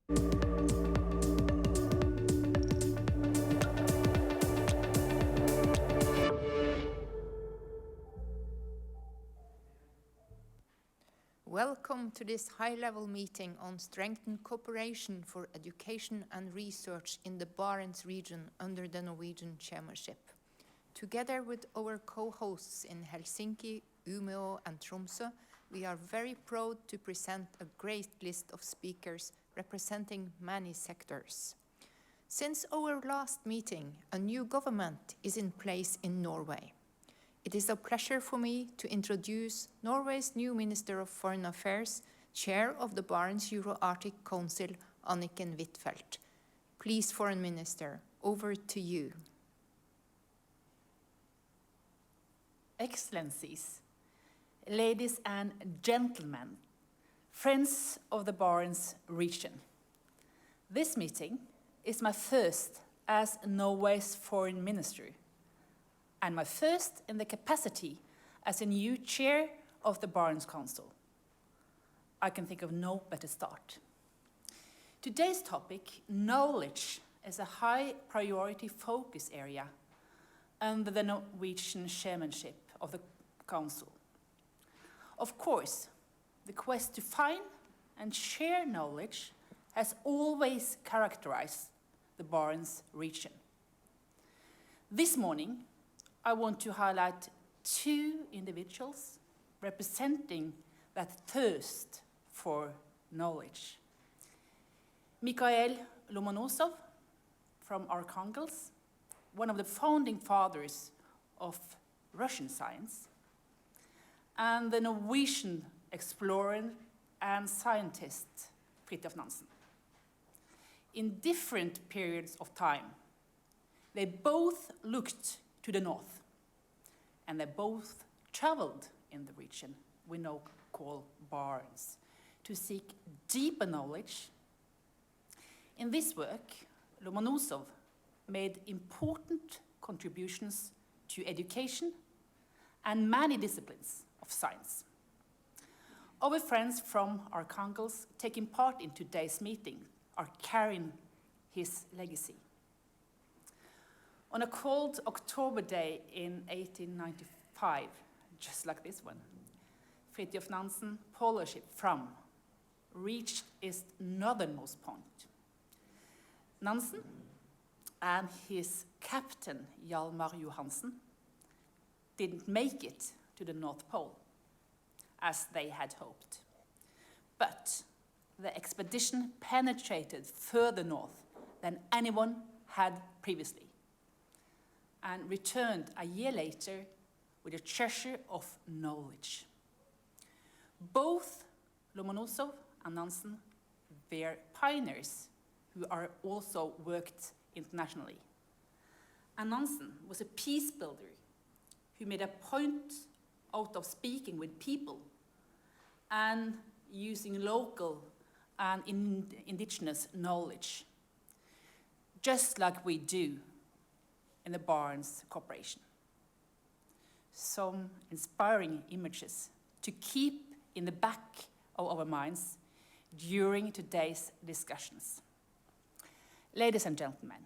Welcome to this high-level meeting on strengthened cooperation for education and research in the Barents region under the Norwegian Chairmanship. Together with our co-hosts in Helsinki, Umeå and Tromsø, we are very proud to present a great list of speakers representing many sectors. Since our last meeting, a new government is in place in Norway. It is a pleasure for me to introduce Norway's new Minister of Foreign Affairs, Chair of the Barents Euro-Arctic Council, Anniken Huitfeldt. Please, Foreign Minister, over to you. Excellencies, ladies and gentlemen, friends of the Barents region. This meeting is my first as Norway's Foreign Minister, and my first in the capacity as a new chair of the Barents Council. I can think of no better start. Today's topic, knowledge, is a high priority focus area under the Norwegian chairmanship of the Council. Of course, the quest to find and share knowledge has always characterized the Barents region. This morning, I want to highlight two individuals representing that thirst for knowledge. Mikhail Lomonosov from Arkhangelsk, one of the founding fathers of Russian science, and the Norwegian explorer and scientist Fridtjof Nansen. In different periods of time, they both looked to the north, and they both traveled in the region we now call Barents to seek deeper knowledge. In this work, Lomonosov made important contributions to education and many disciplines of science. Our friends from Arkhangelsk taking part in today's meeting are carrying his legacy. On a cold October day in 1895, just like this one, Fridtjof Nansen polar ship Fram reached its northernmost point. Nansen and his captain Hjalmar Johansen didn't make it to the North Pole as they had hoped. But the expedition penetrated further north than anyone had previously, and returned a year later with a treasure of knowledge. Both Lomonosov and Nansen were pioneers who are also worked internationally. And Nansen was a peace builder who made a point out of speaking with people and using local and indigenous knowledge, just like we do in the Barents Cooperation. Some inspiring images to keep in the back of our minds during today's discussions. Ladies and gentlemen,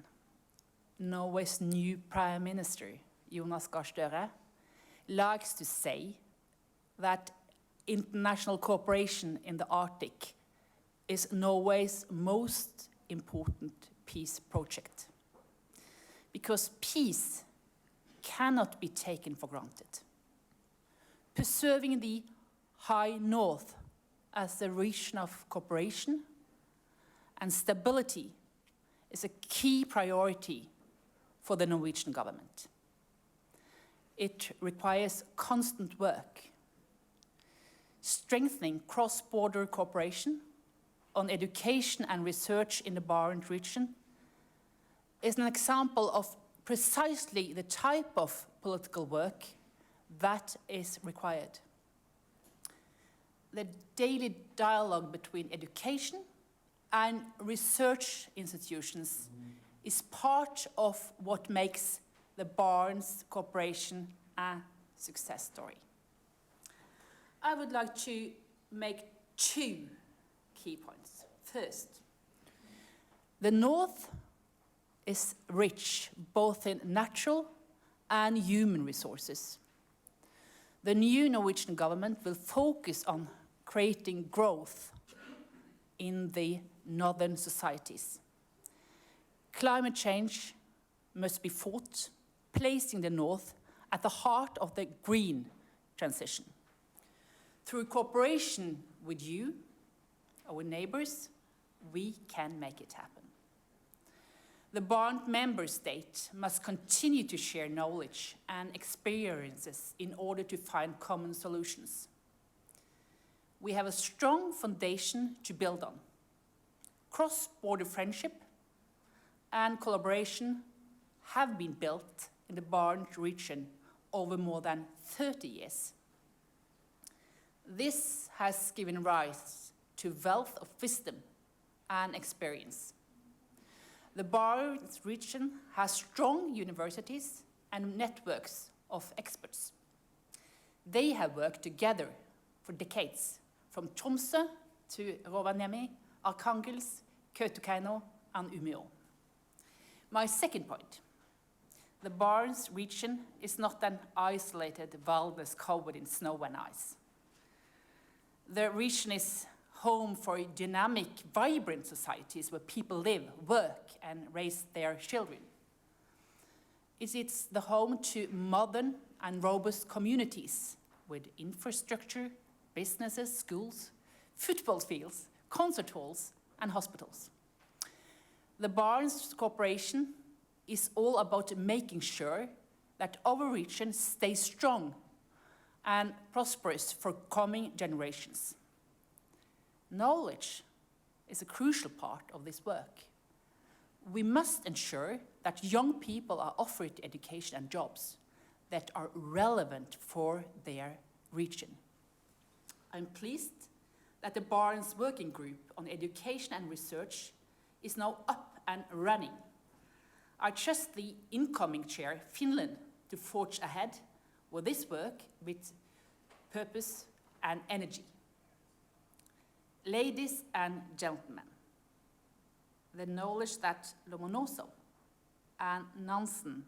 Norway's new Prime Minister, Jonas Gahr Støre, likes to say that international cooperation in the Arctic is Norway's most important peace project. Because peace cannot be taken for granted. Preserving the high north as a region of cooperation and stability is a key priority for the Norwegian government. It requires constant work. Strengthening cross-border cooperation on education and research in the Barents region is an example of precisely the type of political work that is required. The daily dialogue between education and research institutions is part of what makes the Barents Cooperation a success story. I would like to make two key points. First, The North is rich both in natural and human resources. The new Norwegian government will focus on creating growth in the northern societies. Climate change must be fought, placing the North at the heart of the green transition. Through cooperation with you, our neighbors, we can make it happen. The Barents member state must continue to share knowledge and experiences in order to find common solutions. We have a strong foundation to build on. Cross-border friendship and collaboration have been built in the Barents region over more than 30 years. This has given rise to wealth of wisdom and experience. The Barents region has strong universities and networks of experts. They have worked together for decades, from Troms to Rovaniemi, Arkhangelsk, Kautokeino, and Umeå. My second point, the Barents region is not an isolated wilderness covered in snow and ice. The region is home for dynamic, vibrant societies where people live, work, and raise their children. It's the home to modern and robust communities with infrastructure, businesses, schools, football fields, concert halls, and hospitals. The Barents cooperation is all about making sure that our region stays strong and prosperous for coming generations. Knowledge is a crucial part of this work. We must ensure that young people are offered education and jobs that are relevant for their region. I'm pleased that the Barents Working Group on Education and Research is now up and running. I trust the incoming chair, Finland, to forge ahead with this work with purpose and energy. Ladies and gentlemen, the knowledge that Lomonosov and Nansen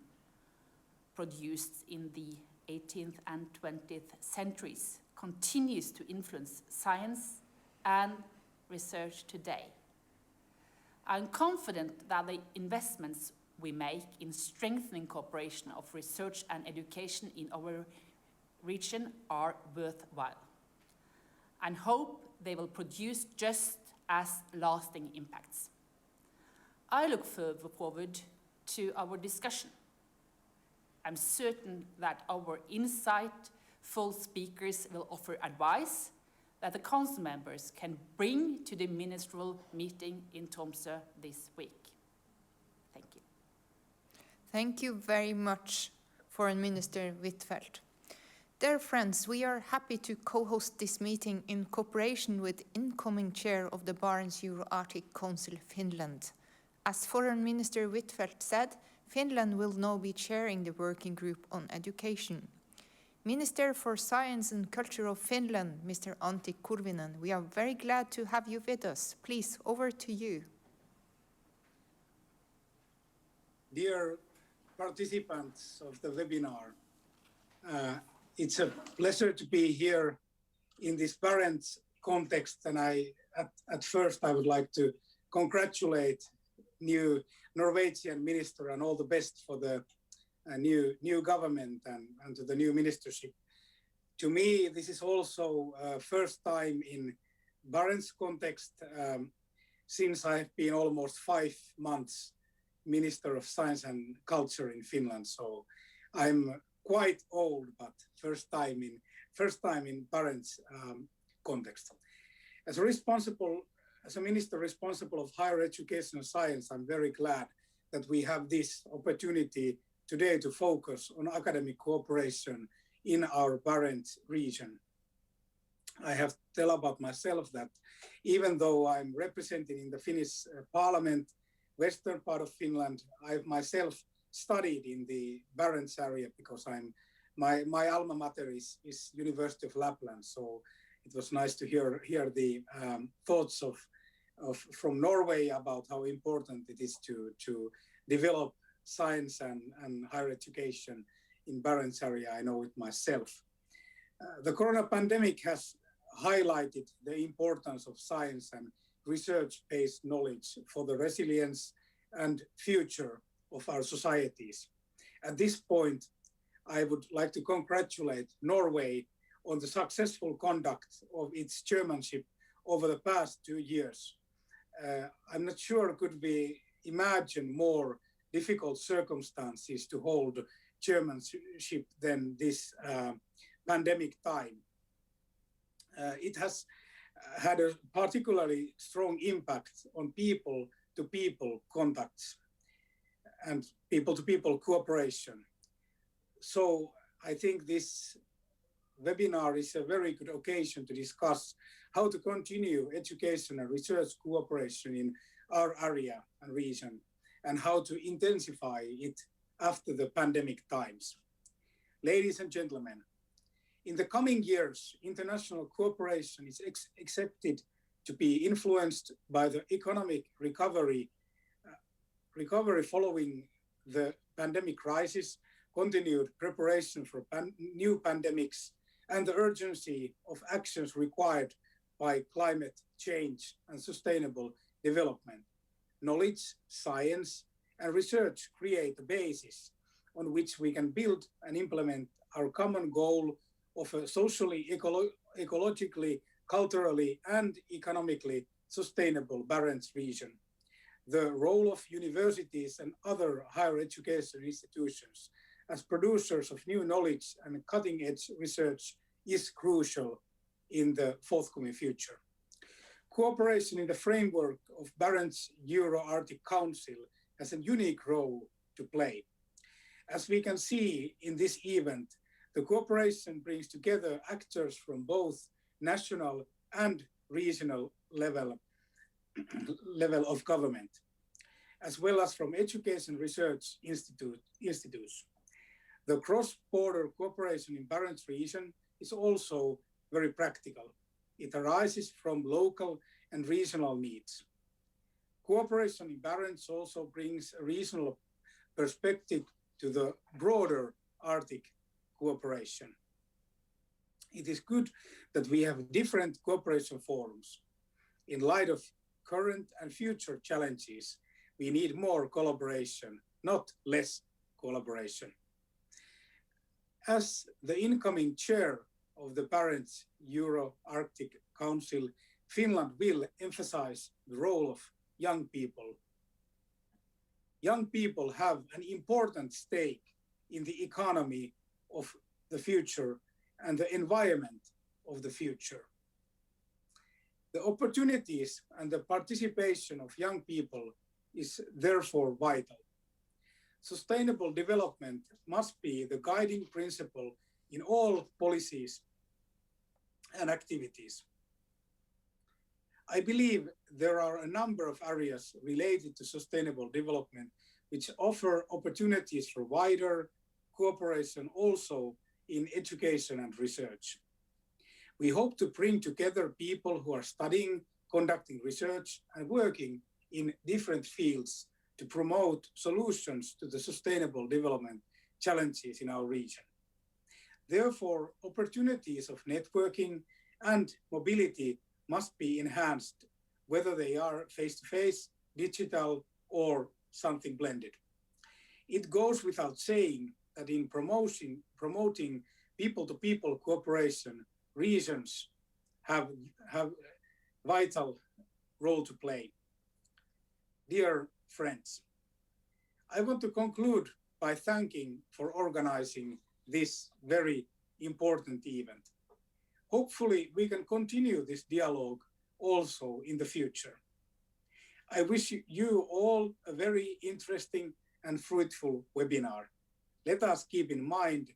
produced in the 18th and 20th centuries continues to influence science and research today. I'm confident that the investments we make in strengthening cooperation of research and education in our region are worthwhile, and hope they will produce just as lasting impacts. I look forward to our discussion. I'm certain that our insightful speakers will offer advice that the council members can bring to the ministerial meeting in Tromsø this week. Thank you. Thank you very much, Foreign Minister Huitfeldt. Dear friends, we are happy to co-host this meeting in cooperation with incoming chair of the Barents Euro-Arctic Council, Finland. As Foreign Minister Huitfeldt said, Finland will now be chairing the working group on education. Minister for Science and Culture of Finland, Mr. Antti Kurvinen, we are very glad to have you with us. Please, over to you. Dear participants of the webinar, it's a pleasure to be here in this Barents context, and at first I would like to congratulate new Norwegian minister and all the best for the new government and to the new ministership. To me, this is also first time in Barents context since I've been almost 5 months Minister of Science and Culture in Finland. So I'm quite old, but first time in Barents context. As a minister responsible of higher education and science, I'm very glad that we have this opportunity today to focus on academic cooperation in our Barents region. I have to tell about myself that even though I'm representing in the Finnish parliament, western part of Finland, I've myself studied in the Barents area because my alma mater is University of Lapland. So it was nice to hear the thoughts of from Norway about how important it is to develop science and higher education in Barents area. I know it myself. The corona pandemic has highlighted the importance of science and research-based knowledge for the resilience and future of our societies. At this point, I would like to congratulate Norway on the successful conduct of its chairmanship over the past 2 years. I'm not sure could we imagine more difficult circumstances to hold chairmanship than this pandemic time. It has had a particularly strong impact on people-to-people contacts and people-to-people cooperation. So I think this webinar is a very good occasion to discuss how to continue education and research cooperation in our area and region, and how to intensify it after the pandemic times. Ladies and gentlemen, in the coming years, international cooperation is expected to be influenced by the economic recovery following the pandemic crisis, continued preparation for new pandemics, and the urgency of actions required by climate change and sustainable development. Knowledge, science, and research create a basis on which we can build and implement our common goal of a socially, ecologically, culturally, and economically sustainable Barents region. The role of universities and other higher education institutions as producers of new knowledge and cutting-edge research is crucial in the forthcoming future. Cooperation in the framework of Barents Euro-Arctic Council has a unique role to play. As we can see in this event, the cooperation brings together actors from both national and regional level of government, as well as from education research institutes. The cross-border cooperation in Barents region is also very practical. It arises from local and regional needs. Cooperation in Barents also brings a regional perspective to the broader Arctic cooperation. It is good that we have different cooperation forums. In light of current and future challenges, we need more collaboration, not less collaboration. As the incoming chair of the Barents Euro-Arctic Council, Finland will emphasize the role of young people. Young people have an important stake in the economy of the future and the environment of the future. The opportunities and the participation of young people is therefore vital. Sustainable development must be the guiding principle in all policies and activities. I believe there are a number of areas related to sustainable development which offer opportunities for wider cooperation also in education and research. We hope to bring together people who are studying, conducting research, and working in different fields to promote solutions to the sustainable development challenges in our region. Therefore, opportunities of networking and mobility must be enhanced, whether they are face-to-face, digital, or something blended. It goes without saying that in promoting people-to-people cooperation, regions have vital role to play. Dear friends, I want to conclude by thanking for organizing this very important event. Hopefully, we can continue this dialogue also in the future. I wish you all a very interesting and fruitful webinar. Let us keep in mind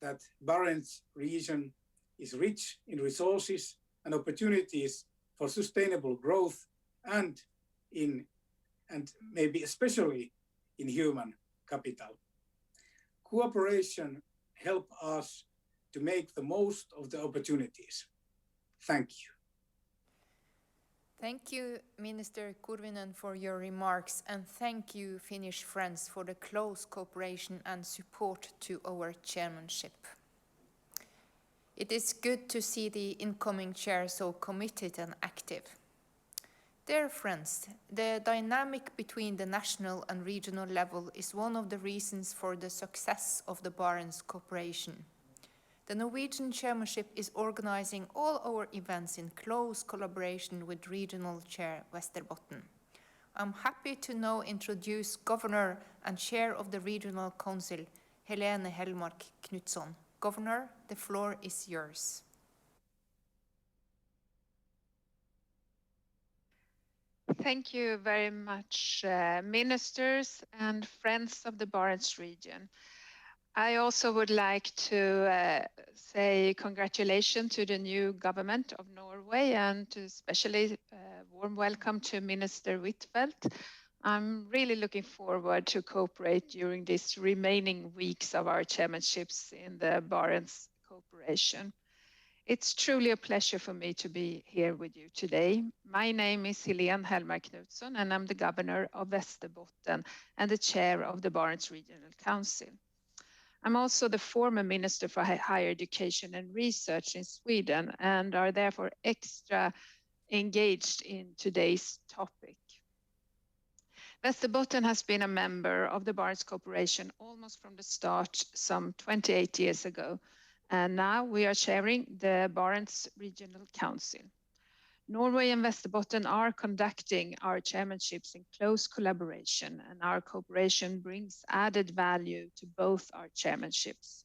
that Barents region is rich in resources and opportunities for sustainable growth and maybe especially in human capital. Cooperation helps us to make the most of the opportunities. Thank you. Thank you, Minister Kurvinen, for your remarks, and thank you, Finnish friends, for the close cooperation and support to our chairmanship. It is good to see the incoming chair so committed and active. Dear friends, the dynamic between the national and regional level is one of the reasons for the success of the Barents cooperation. The Norwegian chairmanship is organizing all our events in close collaboration with Regional Chair Västerbotten. I'm happy to now introduce Governor and Chair of the Regional Council, Helene Hellmark Knutsson. Governor, the floor is yours. Thank you very much, ministers and friends of the Barents region. I also would like to say congratulations to the new government of Norway and to especially warm welcome to Minister Huitfeldt. I'm really looking forward to cooperate during these remaining weeks of our chairmanships in the Barents cooperation. It's truly a pleasure for me to be here with you today. My name is Helene Hellmark Knutsson and I'm the governor of Västerbotten and the chair of the Barents Regional Council. I'm also the former Minister for Higher Education and Research in Sweden and are therefore extra engaged in today's topic. Västerbotten has been a member of the Barents Cooperation almost from the start some 28 years ago, and now we are chairing the Barents Regional Council. Norway and Västerbotten are conducting our chairmanships in close collaboration, and our cooperation brings added value to both our chairmanships.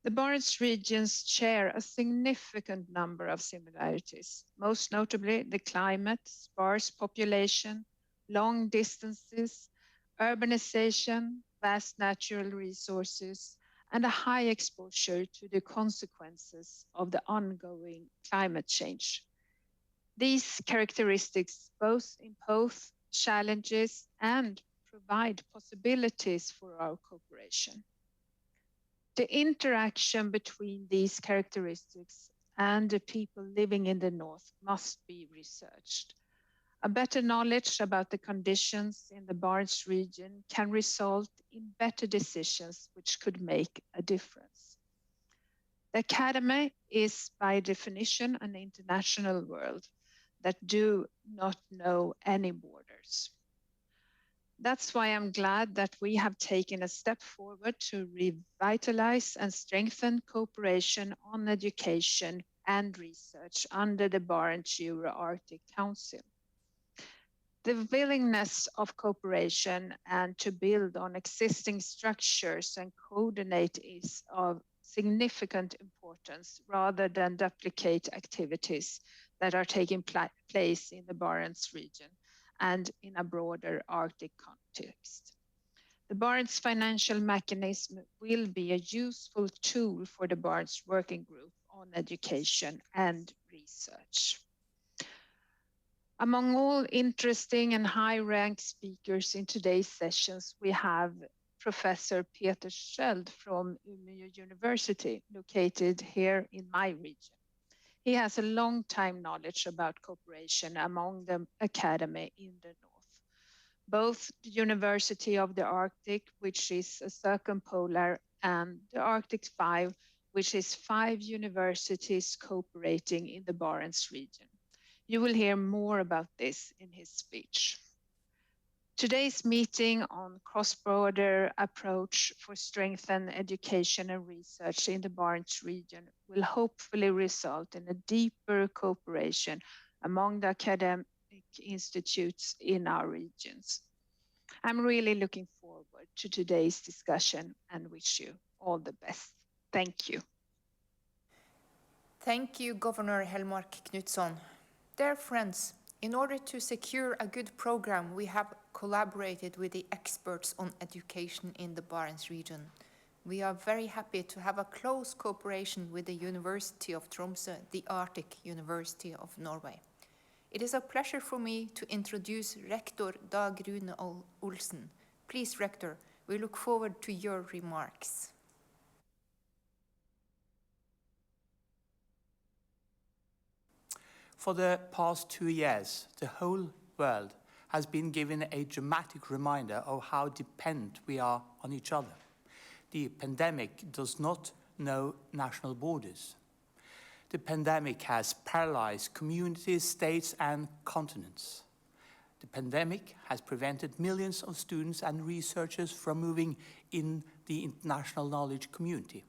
The Barents regions share a significant number of similarities, most notably the climate, sparse population, long distances, urbanization, vast natural resources, and a high exposure to the consequences of the ongoing climate change. These characteristics both impose challenges and provide possibilities for our cooperation. The interaction between these characteristics and the people living in the north must be researched. A better knowledge about the conditions in the Barents region can result in better decisions which could make a difference. The Academy is by definition an international world that do not know any borders. That's why I'm glad that we have taken a step forward to revitalize and strengthen cooperation on education and research under the Barents Euro-Arctic Council. The willingness of cooperation and to build on existing structures and coordinate is of significant importance rather than duplicate activities that are taking place in the Barents region and in a broader Arctic context. The Barents financial mechanism will be a useful tool for the Barents Working Group on education and research. Among all interesting and high-ranked speakers in today's sessions, we have Professor Peter Sköld from Umeå University, located here in my region. He has a long time knowledge about cooperation among the academy in the north. Both the University of the Arctic, which is a circumpolar, and the Arctic 5, which is 5 universities cooperating in the Barents region. You will hear more about this in his speech. Today's meeting on cross-border approach for strengthened education and research in the Barents region will hopefully result in a deeper cooperation among the academic institutes in our regions. I'm really looking forward to today's discussion and wish you all the best. Thank you. Thank you, Governor Hellmark Knutsson. Dear friends, in order to secure a good program, we have collaborated with the experts on education in the Barents region. We are very happy to have a close cooperation with the University of Tromsø, the Arctic University of Norway. It is a pleasure for me to introduce Rector Dag Rune Olsen. Please, Rector, we look forward to your remarks. For the past 2 years, the whole world has been given a dramatic reminder of how dependent we are on each other. The pandemic does not know national borders. The pandemic has paralyzed communities, states, and continents. The pandemic has prevented millions of students and researchers from moving in the international knowledge community.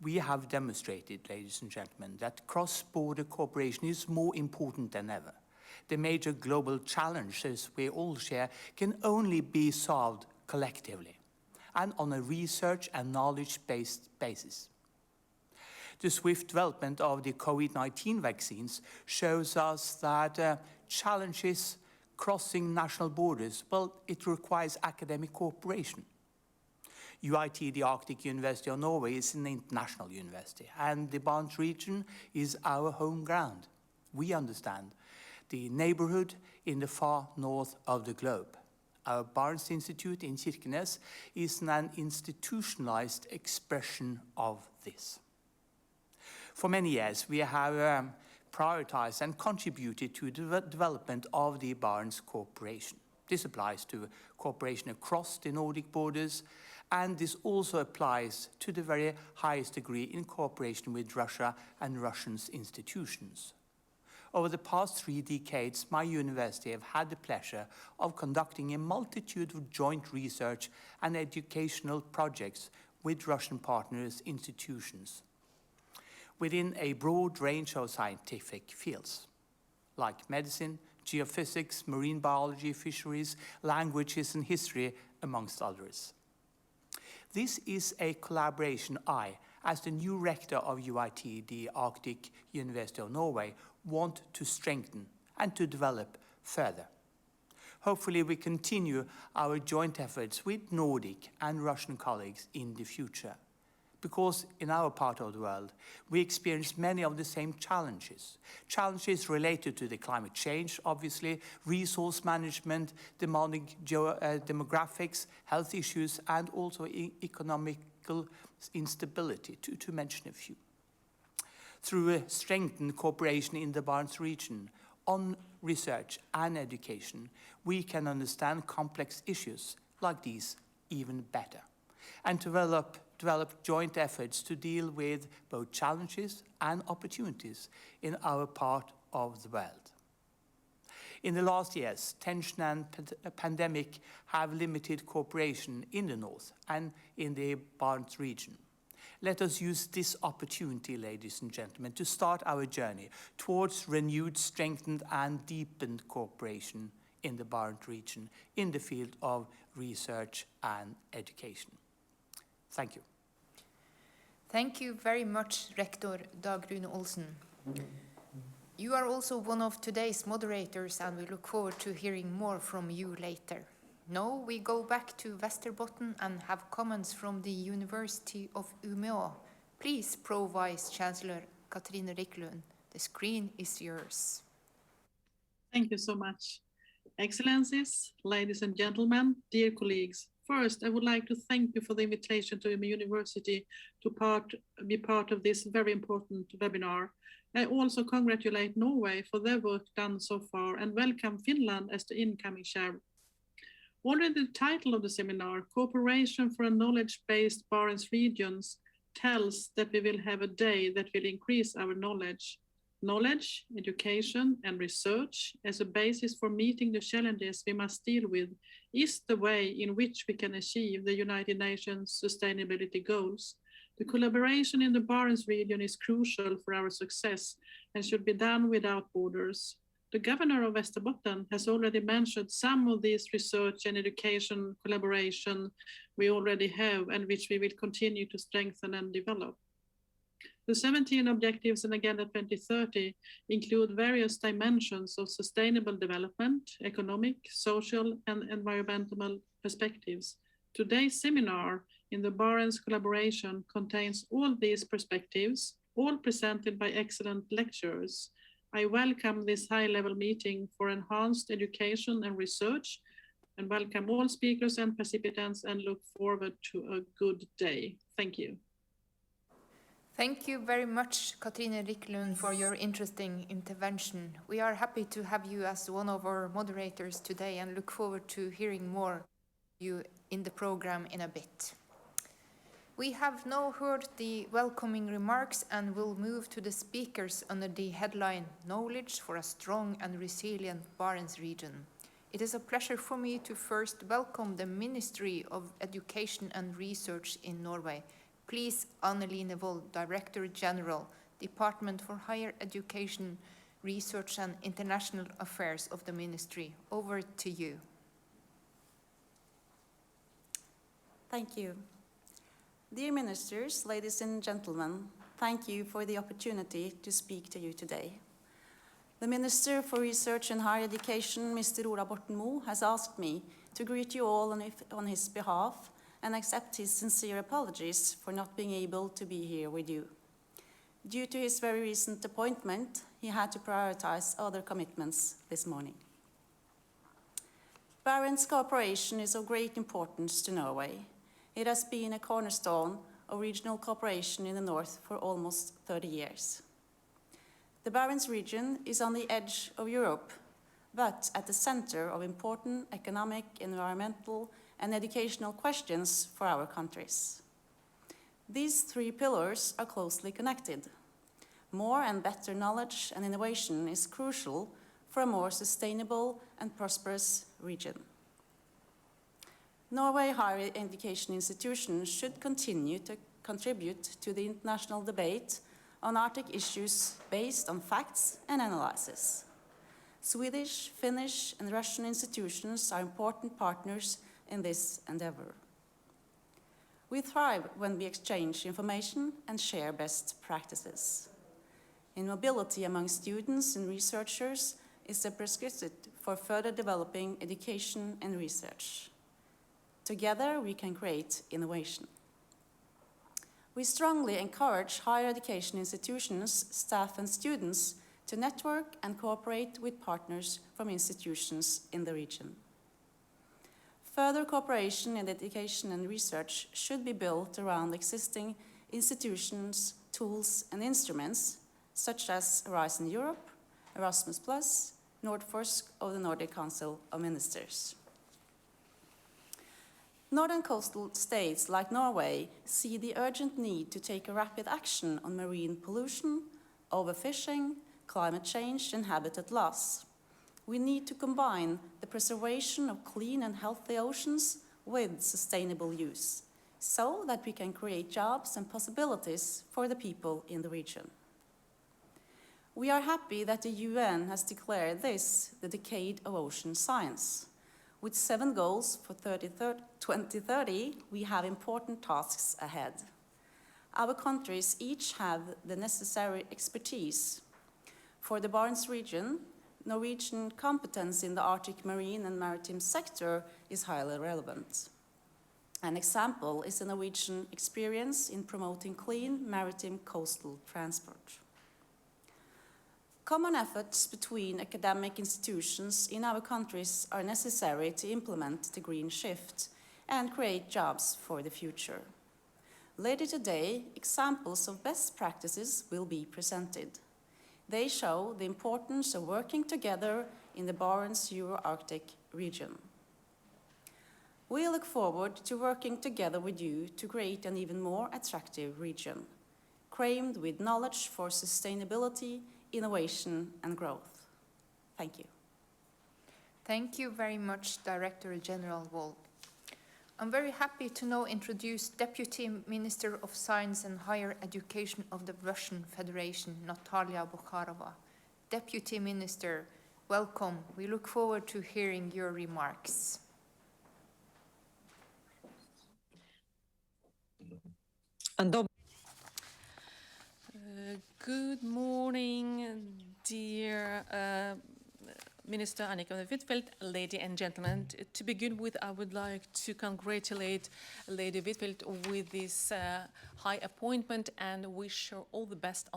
We have demonstrated, ladies and gentlemen, that cross-border cooperation is more important than ever. The major global challenges we all share can only be solved collectively and on a research and knowledge-based basis. The swift development of the COVID-19 vaccines shows us that challenges crossing national borders, well, it requires academic cooperation. UiT, the Arctic University of Norway, is an international university, and the Barents region is our home ground. We understand the neighborhood in the far north of the globe. Our Barents Institute in Kirkenes is an institutionalized expression of this. For many years, we have prioritized and contributed to the development of the Barents cooperation. This applies to cooperation across the Nordic borders, and this also applies to the very highest degree in cooperation with Russia and Russia's institutions. Over the past 3 decades, my university have had the pleasure of conducting a multitude of joint research and educational projects with Russian partners institutions within a broad range of scientific fields, like medicine, geophysics, marine biology, fisheries, languages, and history, amongst others. This is a collaboration I, as the new rector of UiT, the Arctic University of Norway, want to strengthen and to develop further. Hopefully we continue our joint efforts with Nordic and Russian colleagues in the future, because in our part of the world, we experience many of the same challenges. Challenges related to the climate change, obviously, resource management, demanding demographics, health issues, and also economical instability, to mention a few. Through a strengthened cooperation in the Barents region on research and education, we can understand complex issues like these even better, and develop joint efforts to deal with both challenges and opportunities in our part of the world. In the last years, tension and pandemic have limited cooperation in the north and in the Barents region. Let us use this opportunity, ladies and gentlemen, to start our journey towards renewed, strengthened, and deepened cooperation in the Barents region in the field of research and education. Thank you. Thank you very much, Rector Dag Rune Olsen. You are also one of today's moderators, and we look forward to hearing more from you later. Now we go back to Västerbotten and have comments from the University of Umeå. Please, Pro Vice Chancellor Katrine Riklund, the screen is yours. Thank you so much. Excellencies, ladies and gentlemen, dear colleagues. First, I would like to thank you for the invitation to Umeå University to be part of this very important webinar. I also congratulate Norway for their work done so far and welcome Finland as the incoming chair. Already the title of the seminar, Cooperation for a Knowledge-Based Barents Regions, tells that we will have a day that will increase our knowledge. Knowledge, education, and research as a basis for meeting the challenges we must deal with is the way in which we can achieve the United Nations sustainability goals. The collaboration in the Barents region is crucial for our success and should be done without borders. The governor of Västerbotten has already mentioned some of these research and education collaboration we already have and which we will continue to strengthen and develop. The 17 objectives in Agenda 2030 include various dimensions of sustainable development, economic, social, and environmental perspectives. Today's seminar in the Barents collaboration contains all these perspectives, all presented by excellent lecturers. I welcome this high-level meeting for enhanced education and research, and welcome all speakers and participants, and look forward to a good day. Thank you. Thank you very much, Katrine Riklund, for your interesting intervention. We are happy to have you as one of our moderators today and look forward to hearing more from you in the program in a bit. We have now heard the welcoming remarks and will move to the speakers under the headline Knowledge for a Strong and Resilient Barents Region. It is a pleasure for me to first welcome the Ministry of Education and Research in Norway. Please, Anneline Wold, Director General, Department for Higher Education, Research and International Affairs of the Ministry. Over to you. Thank you. Dear Ministers, ladies and gentlemen, thank you for the opportunity to speak to you today. The Minister for Research and Higher Education, Mr. Ola Borten Moe, has asked me to greet you all on his behalf and accept his sincere apologies for not being able to be here with you. Due to his very recent appointment, he had to prioritize other commitments this morning. Barents cooperation is of great importance to Norway. It has been a cornerstone of regional cooperation in the north for almost 30 years. The Barents region is on the edge of Europe, but at the center of important economic, environmental, and educational questions for our countries. These three pillars are closely connected. More and better knowledge and innovation is crucial for a more sustainable and prosperous region. Norway higher education institutions should continue to contribute to the international debate on Arctic issues based on facts and analysis. Swedish, Finnish, and Russian institutions are important partners in this endeavor. We thrive when we exchange information and share best practices. And mobility among students and researchers is a prerequisite for further developing education and research. Together, we can create innovation. We strongly encourage higher education institutions, staff, and students to network and cooperate with partners from institutions in the region. Further cooperation in education and research should be built around existing institutions, tools, and instruments, such as Horizon Europe, Erasmus+, Nordforsk of the Nordic Council of Ministers. Northern coastal states like Norway see the urgent need to take a rapid action on marine pollution, overfishing, climate change, and habitat loss. We need to combine the preservation of clean and healthy oceans with sustainable use, so that we can create jobs and possibilities for the people in the region. We are happy that the UN has declared this the Decade of Ocean Science. With 7 goals for 2030, we have important tasks ahead. Our countries each have the necessary expertise. For the Barents region, Norwegian competence in the Arctic marine and maritime sector is highly relevant. An example is the Norwegian experience in promoting clean maritime coastal transport. Common efforts between academic institutions in our countries are necessary to implement the green shift and create jobs for the future. Later today, examples of best practices will be presented. They show the importance of working together in the Barents Euro-Arctic region. We look forward to working together with you to create an even more attractive region, crammed with knowledge for sustainability, innovation, and growth. Thank you. Thank you very much, Director General Wold. I'm very happy to now introduce Deputy Minister of Science and Higher Education of the Russian Federation, Natalya Bocharova. Deputy Minister, welcome. We look forward to hearing your remarks. Good morning, dear Minister Annika Huitfeldt, ladies and gentlemen. To begin with, I would like to congratulate Lady Huitfeldt with this high appointment and wish her all the best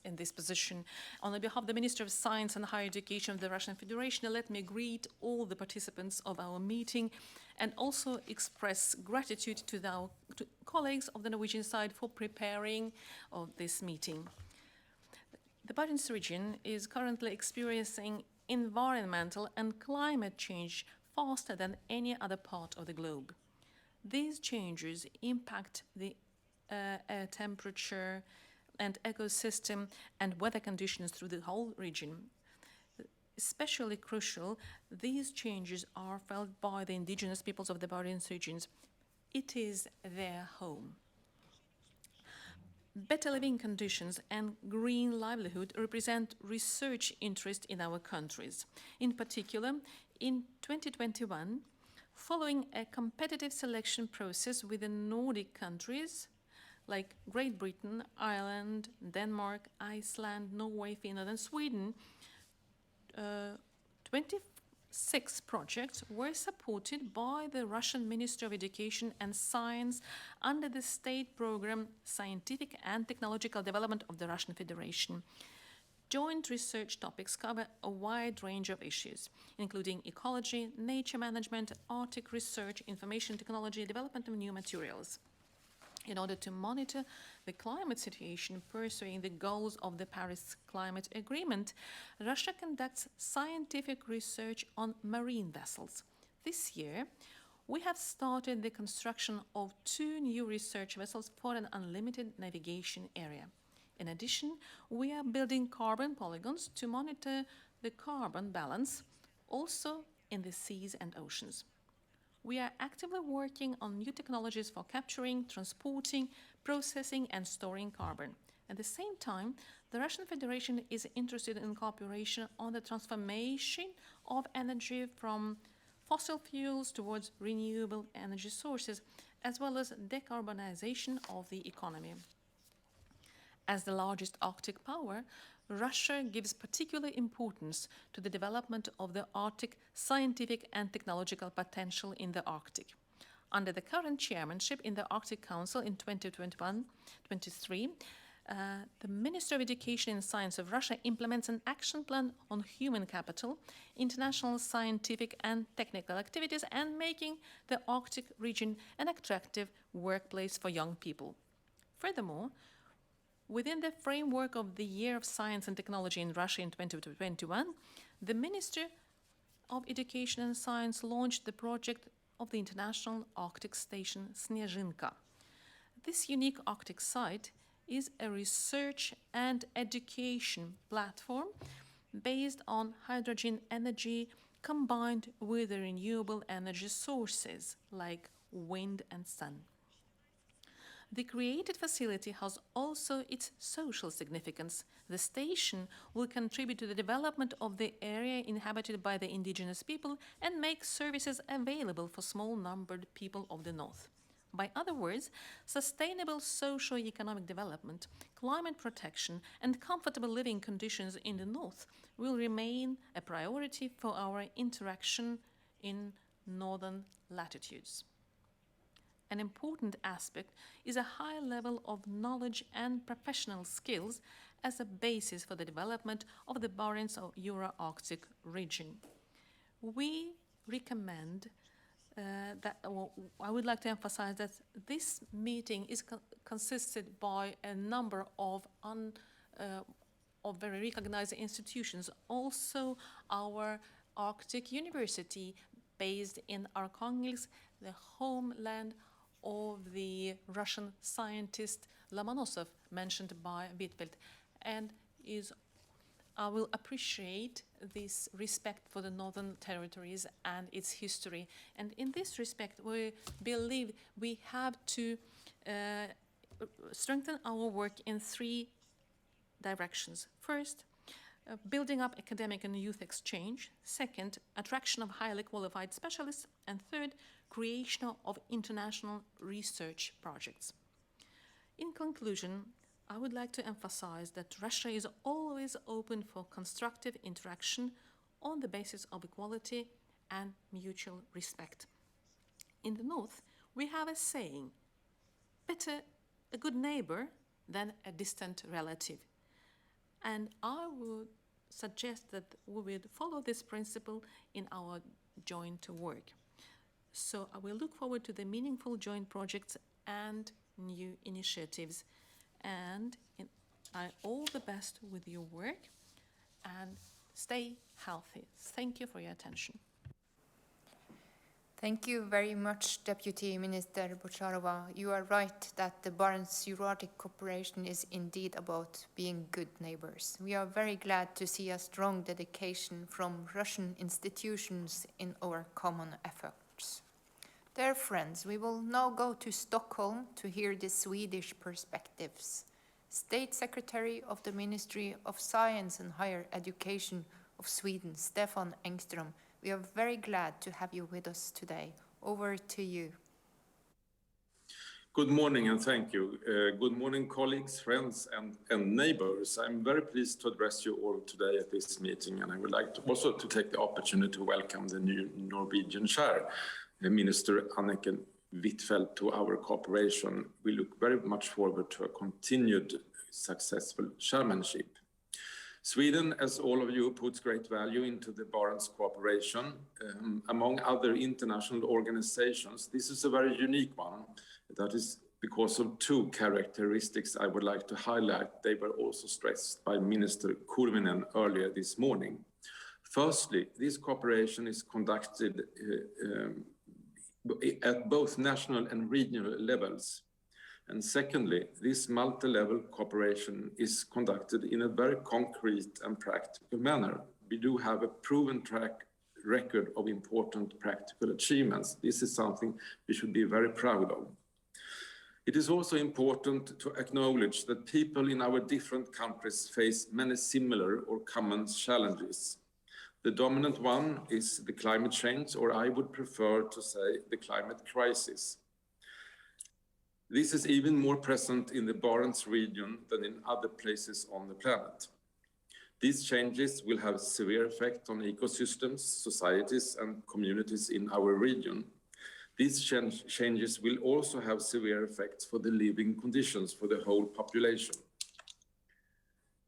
in this position. On behalf of the Minister of Science and Higher Education of the Russian Federation, let me greet all the participants of our meeting and also express gratitude to to colleagues of the Norwegian side for preparing of this meeting. The Barents region is currently experiencing environmental and climate change faster than any other part of the globe. These changes impact the air temperature and ecosystem and weather conditions through the whole region. Especially crucial, these changes are felt by the indigenous peoples of the Barents regions. It is their home. Better living conditions and green livelihood represent research interest in our countries. In particular, in 2021, following a competitive selection process with the Nordic countries like Great Britain, Ireland, Denmark, Iceland, Norway, Finland, and Sweden, 26 projects were supported by the Russian Ministry of Education and Science under the state program Scientific and Technological Development of the Russian Federation. Joint research topics cover a wide range of issues, including ecology, nature management, Arctic research, information technology, development of new materials. In order to monitor the climate situation pursuing the goals of the Paris Climate Agreement, Russia conducts scientific research on marine vessels. This year, we have started the construction of 2 new research vessels for an unlimited navigation area. In addition, we are building carbon polygons to monitor the carbon balance, also in the seas and oceans. We are actively working on new technologies for capturing, transporting, processing, and storing carbon. At the same time, the Russian Federation is interested in cooperation on the transformation of energy from fossil fuels towards renewable energy sources, as well as decarbonization of the economy. As the largest Arctic power, Russia gives particular importance to the development of the Arctic scientific and technological potential in the Arctic. Under the current chairmanship in the Arctic Council in 2021-23, the Ministry of Education and Science of Russia implements an action plan on human capital, international scientific and technical activities, and making the Arctic region an attractive workplace for young people. Furthermore, within the framework of the Year of Science and Technology in Russia in 2021, the Ministry of Education and Science launched the project of the International Arctic Station Snezhinka. This unique Arctic site is a research and education platform based on hydrogen energy combined with the renewable energy sources like wind and sun. The created facility has also its social significance. The station will contribute to the development of the area inhabited by the indigenous people and make services available for small-numbered people of the north. By other words, sustainable socio-economic development, climate protection, and comfortable living conditions in the north will remain a priority for our interaction in northern latitudes. An important aspect is a high level of knowledge and professional skills as a basis for the development of the Barents or Euro-Arctic region. We recommend I would like to emphasize that this meeting is consisted by a number of very recognized institutions. Also, our Arctic University, based in Arkhangelsk, the homeland of the Russian scientist Lomonosov, mentioned by Huitfeldt, and I will appreciate this respect for the northern territories and its history. And in this respect, we believe we have to strengthen our work in 3 directions. First, building up academic and youth exchange. Second, attraction of highly qualified specialists. And third, creation of international research projects. In conclusion, I would like to emphasize that Russia is always open for constructive interaction on the basis of equality and mutual respect. In the north, we have a saying, better a good neighbor than a distant relative. And I would suggest that we would follow this principle in our joint work. So I will look forward to the meaningful joint projects and new initiatives. And all the best with your work and stay healthy. Thank you for your attention. Thank you very much, Deputy Minister Bocharova. You are right that the Barents-Eurasian cooperation is indeed about being good neighbors. We are very glad to see a strong dedication from Russian institutions in our common efforts. Dear friends, we will now go to Stockholm to hear the Swedish perspectives. State Secretary of the Ministry of Science and Higher Education of Sweden, Stefan Engström, we are very glad to have you with us today. Over to you. Good morning and thank you. Good morning, colleagues, friends and neighbors. I'm very pleased to address you all today at this meeting, and I would like to also to take the opportunity to welcome the new Norwegian Chair, Minister Anniken Huitfeldt, to our cooperation. We look very much forward to a continued successful chairmanship. Sweden, as all of you, puts great value into the Barents cooperation. Among other international organizations, this is a very unique one. That is because of two characteristics I would like to highlight. They were also stressed by Minister Kurvinen earlier this morning. Firstly, this cooperation is conducted at both national and regional levels. And secondly, this multi-level cooperation is conducted in a very concrete and practical manner. We do have a proven track record of important practical achievements. This is something we should be very proud of. It is also important to acknowledge that people in our different countries face many similar or common challenges. The dominant one is the climate change, or I would prefer to say the climate crisis. This is even more present in the Barents region than in other places on the planet. These changes will have severe effect on ecosystems, societies, and communities in our region. These changes will also have severe effects for the living conditions for the whole population.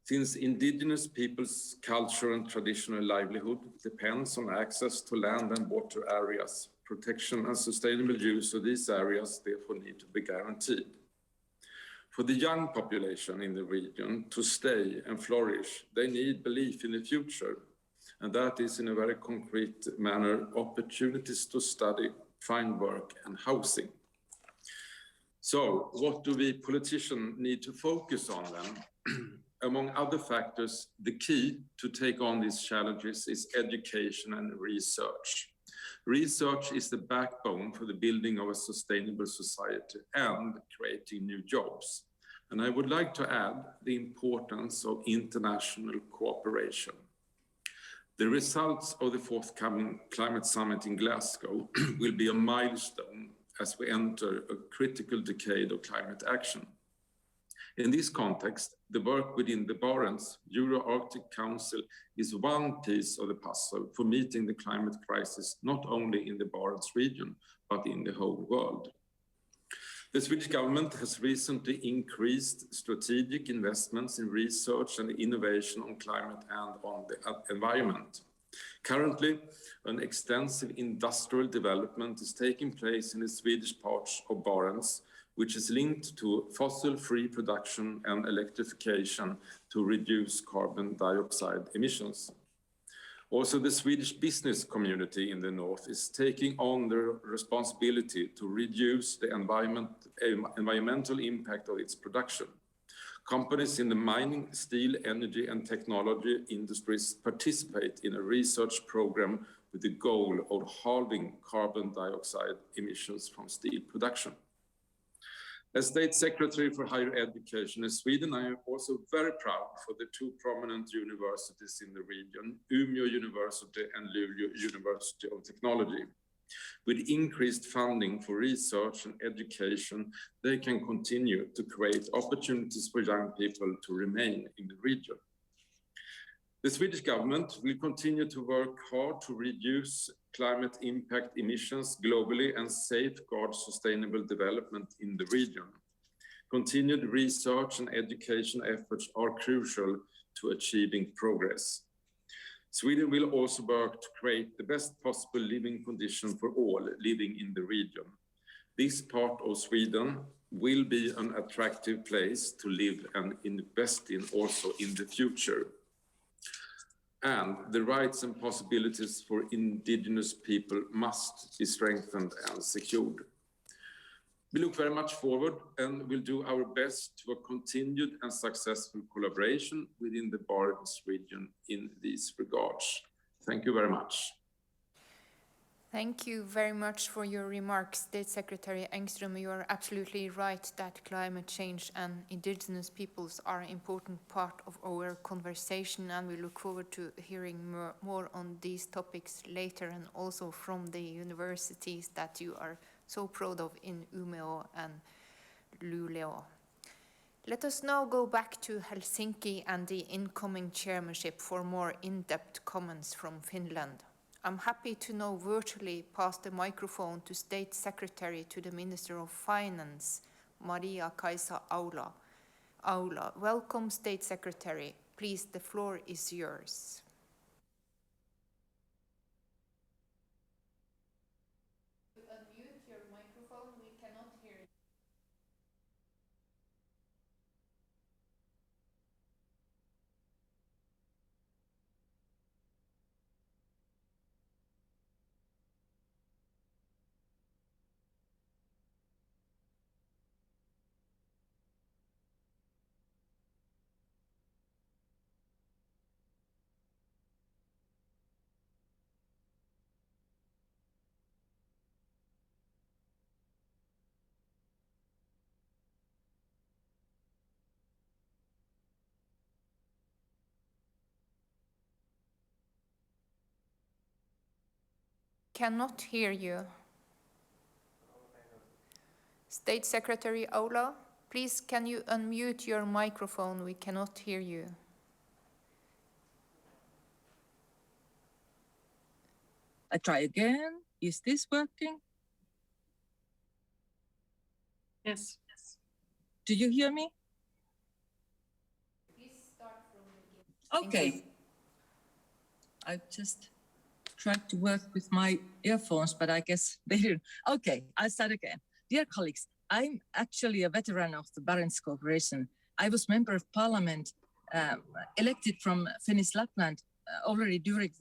Since indigenous people's culture and traditional livelihood depends on access to land and water areas, protection and sustainable use of these areas therefore need to be guaranteed. For the young population in the region to stay and flourish, they need belief in the future, and that is in a very concrete manner opportunities to study, find work and housing. So what do we politicians need to focus on then? Among other factors, the key to take on these challenges is education and research. Research is the backbone for the building of a sustainable society and creating new jobs. And I would like to add the importance of international cooperation. The results of the forthcoming climate summit in Glasgow will be a milestone as we enter a critical decade of climate action. In this context, the work within the Barents Euro-Arctic Council is one piece of the puzzle for meeting the climate crisis, not only in the Barents region, but in the whole world. The Swedish government has recently increased strategic investments in research and innovation on climate and on the environment. Currently, an extensive industrial development is taking place in the Swedish parts of Barents, which is linked to fossil-free production and electrification to reduce carbon dioxide emissions. Also, the Swedish business community in the north is taking on the responsibility to reduce the environmental impact of its production. Companies in the mining, steel, energy and technology industries participate in a research program with the goal of halving carbon dioxide emissions from steel production. As State Secretary for Higher Education in Sweden, I am also very proud for the two prominent universities in the region, Umeå University and Luleå University of Technology. With increased funding for research and education, they can continue to create opportunities for young people to remain in the region. The Swedish government will continue to work hard to reduce climate impact emissions globally and safeguard sustainable development in the region. Continued research and education efforts are crucial to achieving progress. Sweden will also work to create the best possible living condition for all living in the region. This part of Sweden will be an attractive place to live and invest in also in the future. And the rights and possibilities for indigenous people must be strengthened and secured. We look very much forward and will do our best to a continued and successful collaboration within the Barents region in these regards. Thank you very much. Thank you very much for your remarks, State Secretary Engström. You are absolutely right that climate change and indigenous peoples are an important part of our conversation, and we look forward to hearing more on these topics later, and also from the universities that you are so proud of in Umeå and Luleå. Let us now go back to Helsinki and the incoming chairmanship for more in-depth comments from Finland. I'm happy to now virtually pass the microphone to State Secretary to the Minister of Finance, Maria Kaisa Aula. Welcome, State Secretary. Please, the floor is yours. Unmute your microphone, we cannot hear you. Cannot hear you. State Secretary Aula, please can you unmute your microphone? We cannot hear you. I try again. Is this working? Yes. Do you hear me? Please start from the beginning. Okay. I just tried to work with my earphones, but I guess they didn't. Okay, I'll start again. Dear colleagues, I'm actually a veteran of the Barents Cooperation. I was member of parliament elected from Finnish Lapland already during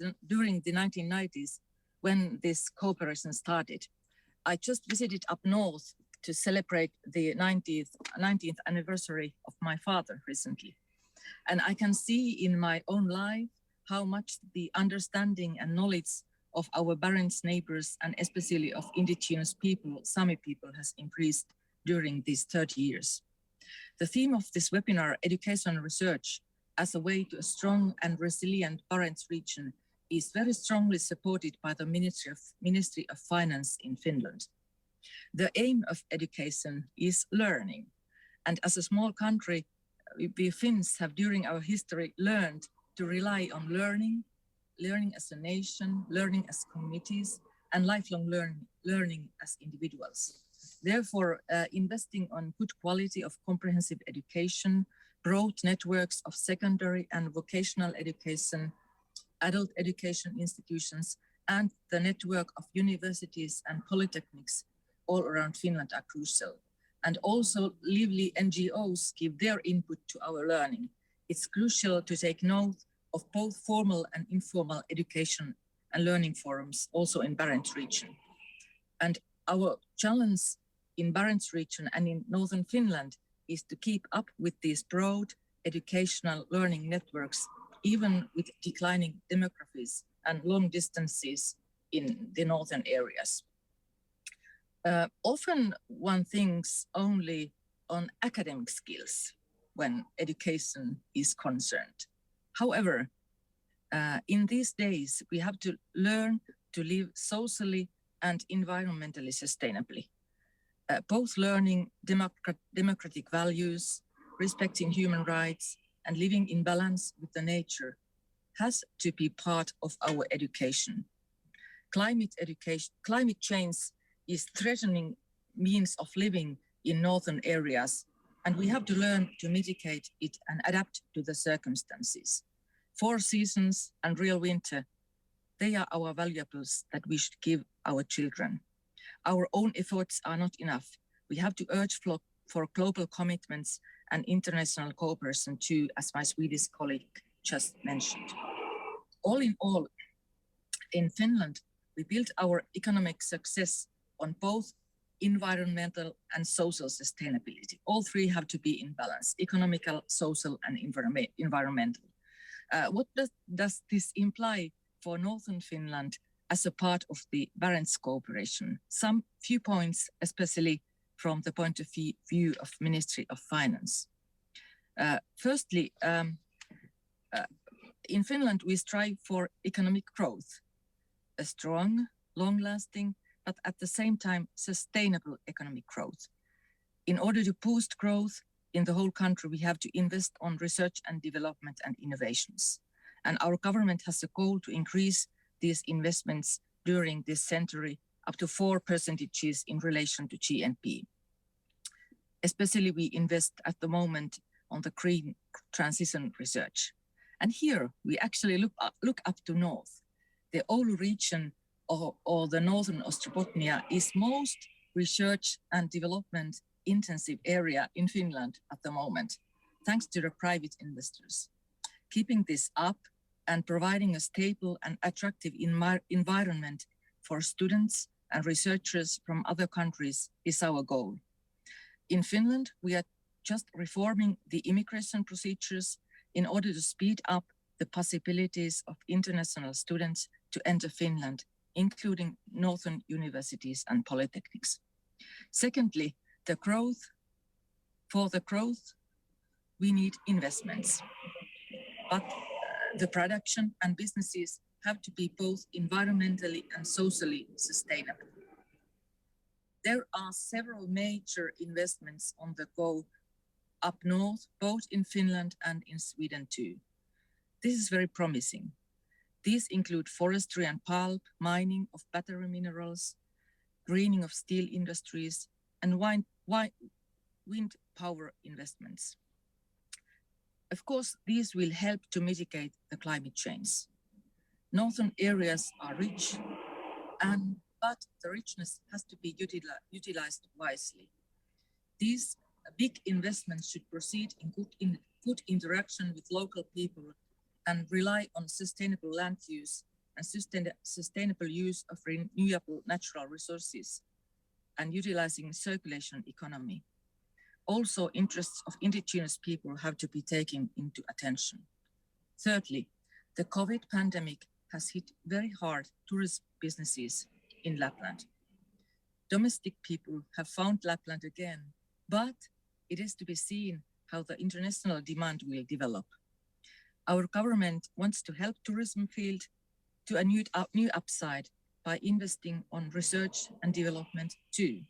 the 1990s when this cooperation started. I just visited up north to celebrate the 90th anniversary of my father recently. And I can see in my own life how much the understanding and knowledge of our Barents neighbors and especially of indigenous people, Sami people, has increased during these 30 years. The theme of this webinar, Education and Research as a way to a strong and resilient Barents region, is very strongly supported by the Ministry of Finance in Finland. The aim of education is learning. And as a small country, we Finns have during our history learned to rely on learning as a nation, learning as communities, and lifelong learning as individuals. Therefore, investing on good quality of comprehensive education, broad networks of secondary and vocational education, adult education institutions, and the network of universities and polytechnics all around Finland are crucial. And also lively NGOs give their input to our learning. It's crucial to take note of both formal and informal education and learning forums also in Barents region. And our challenge in Barents region and in northern Finland is to keep up with these broad educational learning networks, even with declining demographies and long distances in the northern areas. Often one thinks only on academic skills when education is concerned. However, in these days, we have to learn to live socially and environmentally sustainably. Both learning democratic values, respecting human rights, and living in balance with the nature has to be part of our education. Climate change is threatening means of living in northern areas, and we have to learn to mitigate it and adapt to the circumstances. 4 seasons and real winter, they are our valuables that we should give our children. Our own efforts are not enough. We have to urge for global commitments and international cooperation too, as my Swedish colleague just mentioned. All in all, in Finland, we built our economic success on both environmental and social sustainability. All 3 have to be in balance: economical, social, and environmental. What does this imply for Northern Finland as a part of the Barents cooperation? Some few points, especially from the point of view of Ministry of Finance. Firstly, in Finland, we strive for economic growth, a strong, long-lasting, but at the same time, sustainable economic growth. In order to boost growth in the whole country, we have to invest on research and development and innovations. And our government has a goal to increase these investments during this century up to 4% in relation to GNP. Especially we invest at the moment on the green transition research. And here we actually look up to north. The Oulu region or the northern Ostrobothnia is most research and development intensive area in Finland at the moment, thanks to the private investors. Keeping this up and providing a stable and attractive environment for students and researchers from other countries is our goal. In Finland, we are just reforming the immigration procedures in order to speed up the possibilities of international students to enter Finland, including northern universities and polytechnics. Secondly, for the growth, we need investments. But the production and businesses have to be both environmentally and socially sustainable. There are several major investments on the go up north, both in Finland and in Sweden too. This is very promising. These include forestry and pulp, mining of battery minerals, greening of steel industries, and wind power investments. Of course, these will help to mitigate the climate change. Northern areas are rich, but the richness has to be utilized wisely. These big investments should proceed in good interaction with local people and rely on sustainable land use and sustainable use of renewable natural resources and utilizing circulation economy. Also, interests of indigenous people have to be taken into attention. Thirdly, the COVID pandemic has hit very hard tourist businesses in Lapland. Domestic people have found Lapland again, but it is to be seen how the international demand will develop. Our government wants to help tourism field to a new upside by investing on research and development too.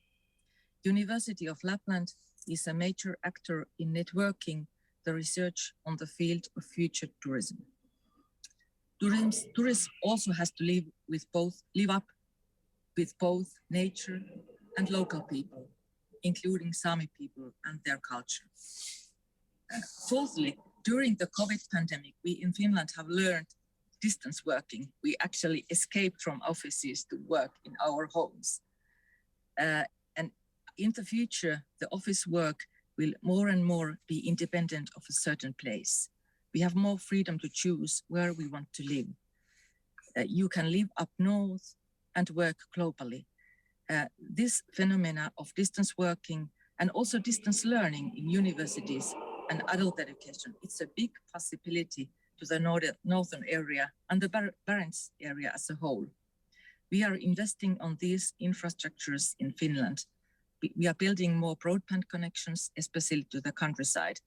University of Lapland is a major actor in networking the research on the field of future tourism. Tourism also has to live up with both nature and local people, including Sami people and their culture. Fourthly, during the COVID pandemic, we in Finland have learned distance working. We actually escaped from offices to work in our homes. And in the future, the office work will more and more be independent of a certain place. We have more freedom to choose where we want to live. You can live up north and work globally. This phenomena of distance working and also distance learning in universities and adult education, it's a big possibility to the northern area and the Barents area as a whole. We are investing on these infrastructures in Finland. We are building more broadband connections, especially to the countryside.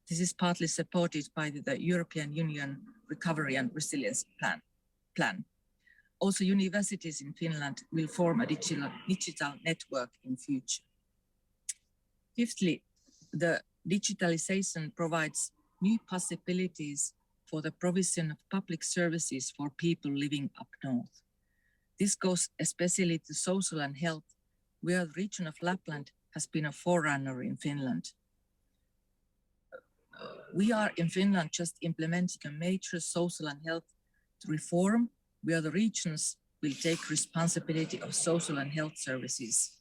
This is partly supported by the European Union Recovery and Resilience Plan. Also, universities in Finland will form a digital network in future. Fifthly, the digitalization provides new possibilities for the provision of public services for people living up north. This goes especially to social and health, where the region of Lapland has been a forerunner in Finland. We are in Finland just implementing a major social and health reform where the regions will take responsibility of social and health services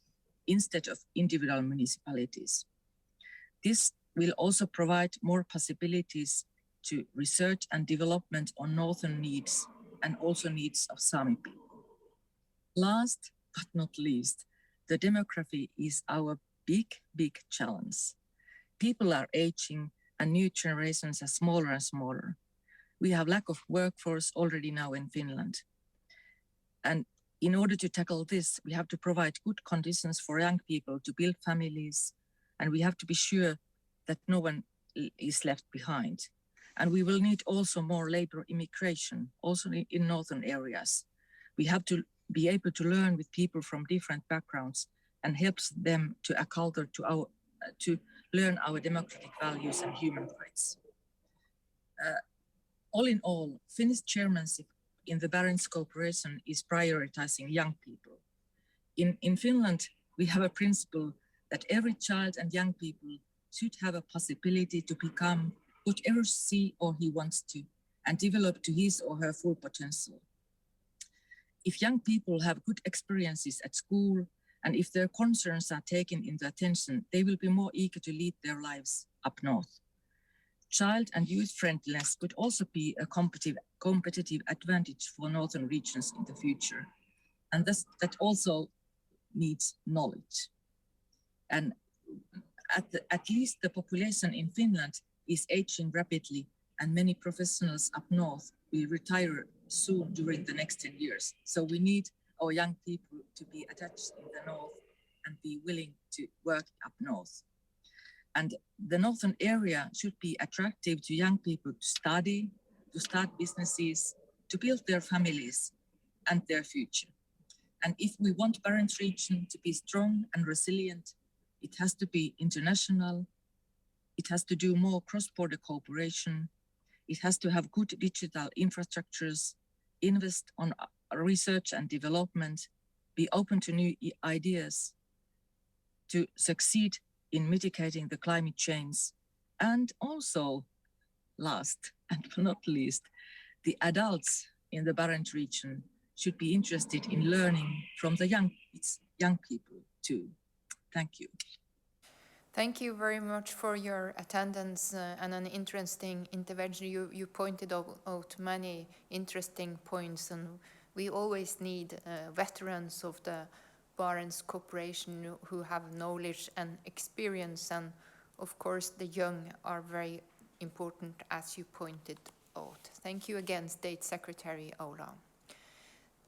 instead of individual municipalities. This will also provide more possibilities to research and development on northern needs and also needs of Sami people. Last but not least, the demography is our big challenge. People are aging and new generations are smaller and smaller. We have lack of workforce already now in Finland. And in order to tackle this, we have to provide good conditions for young people to build families, and we have to be sure that no one is left behind. And we will need also more labor immigration, also in northern areas. We have to be able to learn with people from different backgrounds and helps them to acculturate to learn our democratic values and human rights. All in all, Finnish chairmanship in the Barents Cooperation is prioritizing young people. In Finland, we have a principle that every child and young people should have a possibility to become whatever she or he wants to and develop to his or her full potential. If young people have good experiences at school and if their concerns are taken into attention, they will be more eager to lead their lives up north. Child and youth friendliness could also be a competitive advantage for northern regions in the future. And that also needs knowledge. And at least the population in Finland is aging rapidly, and many professionals up north will retire soon during the next 10 years. So we need our young people to be attached in the north and be willing to work up north. And the northern area should be attractive to young people to study, to start businesses, to build their families and their future. And if we want Barents region to be strong and resilient, it has to be international. It has to do more cross-border cooperation. It has to have good digital infrastructures, invest on research and development, be open to new ideas, to succeed in mitigating the climate change. And also, last and not least, the adults in the Barents region should be interested in learning from the young people too. Thank you. Thank you very much for your attendance and an interesting intervention. You pointed out many interesting points, and we always need veterans of the Barents cooperation who have knowledge and experience, and of course the young are very important, as you pointed out. Thank you again, State Secretary Aula.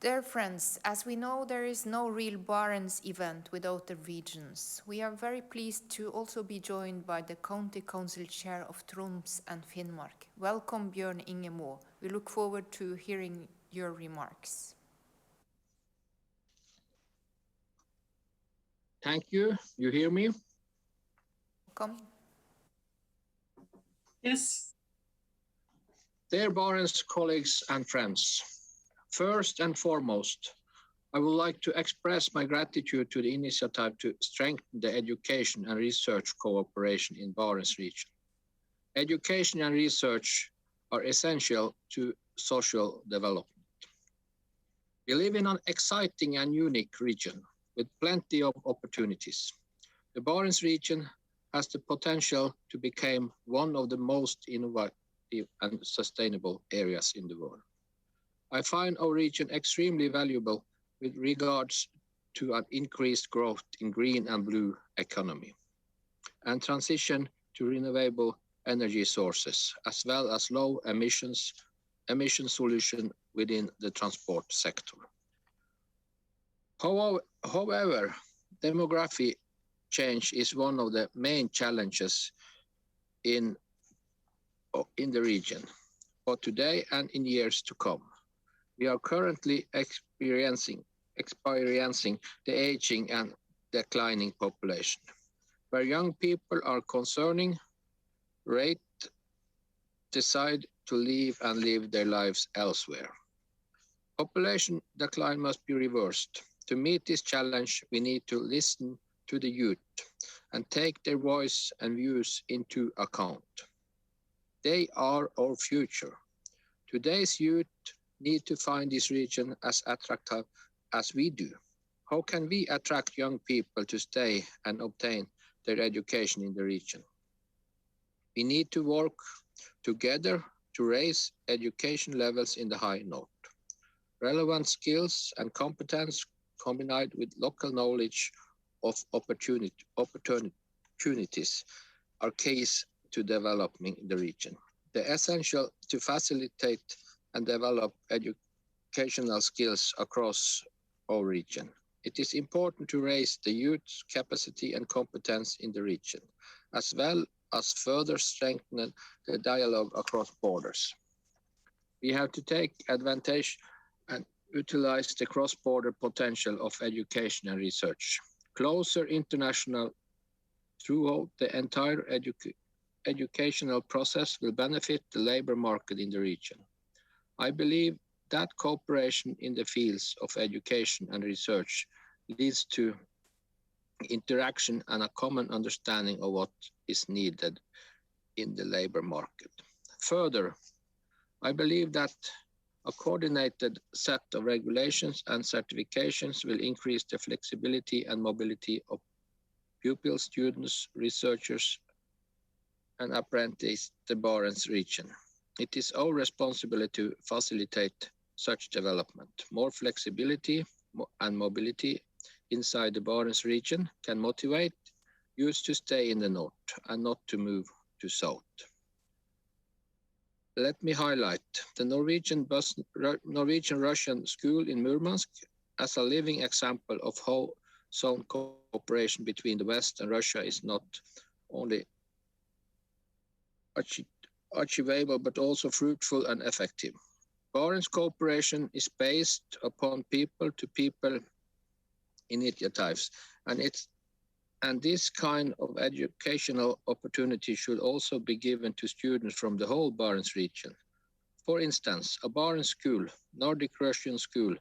Dear friends, as we know, there is no real Barents event without the regions. We are very pleased to also be joined by the County Council Chair of Troms and Finnmark. Welcome, Bjørn, Inge. We look forward to hearing your remarks. Thank you. You hear me? Welcome. Yes. Dear Barents colleagues and friends, first and foremost, I would like to express my gratitude to the initiative to strengthen the education and research cooperation in Barents region. Education and research are essential to social development. We live in an exciting and unique region with plenty of opportunities. The Barents region has the potential to become one of the most innovative and sustainable areas in the world. I find our region extremely valuable with regards to an increased growth in green and blue economy and transition to renewable energy sources, as well as low emission solution within the transport sector. However, demography change is one of the main challenges in the region, for today and in years to come. We are currently experiencing the aging and declining population, where young people are concerning rate decide to leave and live their lives elsewhere. Population decline must be reversed. To meet this challenge, we need to listen to the youth and take their voice and views into account. They are our future. Today's youth need to find this region as attractive as we do. How can we attract young people to stay and obtain their education in the region? We need to work together to raise education levels in the high north. Relevant skills and competence combined with local knowledge of opportunities are keys to developing the region. The essential to facilitate and develop educational skills across our region. It is important to raise the youth's capacity and competence in the region, as well as further strengthen the dialogue across borders. We have to take advantage and utilize the cross-border potential of education and research. Closer international throughout the entire educational process will benefit the labor market in the region. I believe that cooperation in the fields of education and research leads to interaction and a common understanding of what is needed in the labor market. Further, I believe that a coordinated set of regulations and certifications will increase the flexibility and mobility of pupils, students, researchers, and apprentices in the Barents region. It is our responsibility to facilitate such development. More flexibility and mobility inside the Barents region can motivate youth to stay in the north and not to move to south. Let me highlight the Norwegian-Russian school in Murmansk as a living example of how sound cooperation between the West and Russia is not only achievable but also fruitful and effective. Barents cooperation is based upon people-to-people initiatives, and this kind of educational opportunity should also be given to students from the whole Barents region. For instance, a Barents school, Nordic Russian school,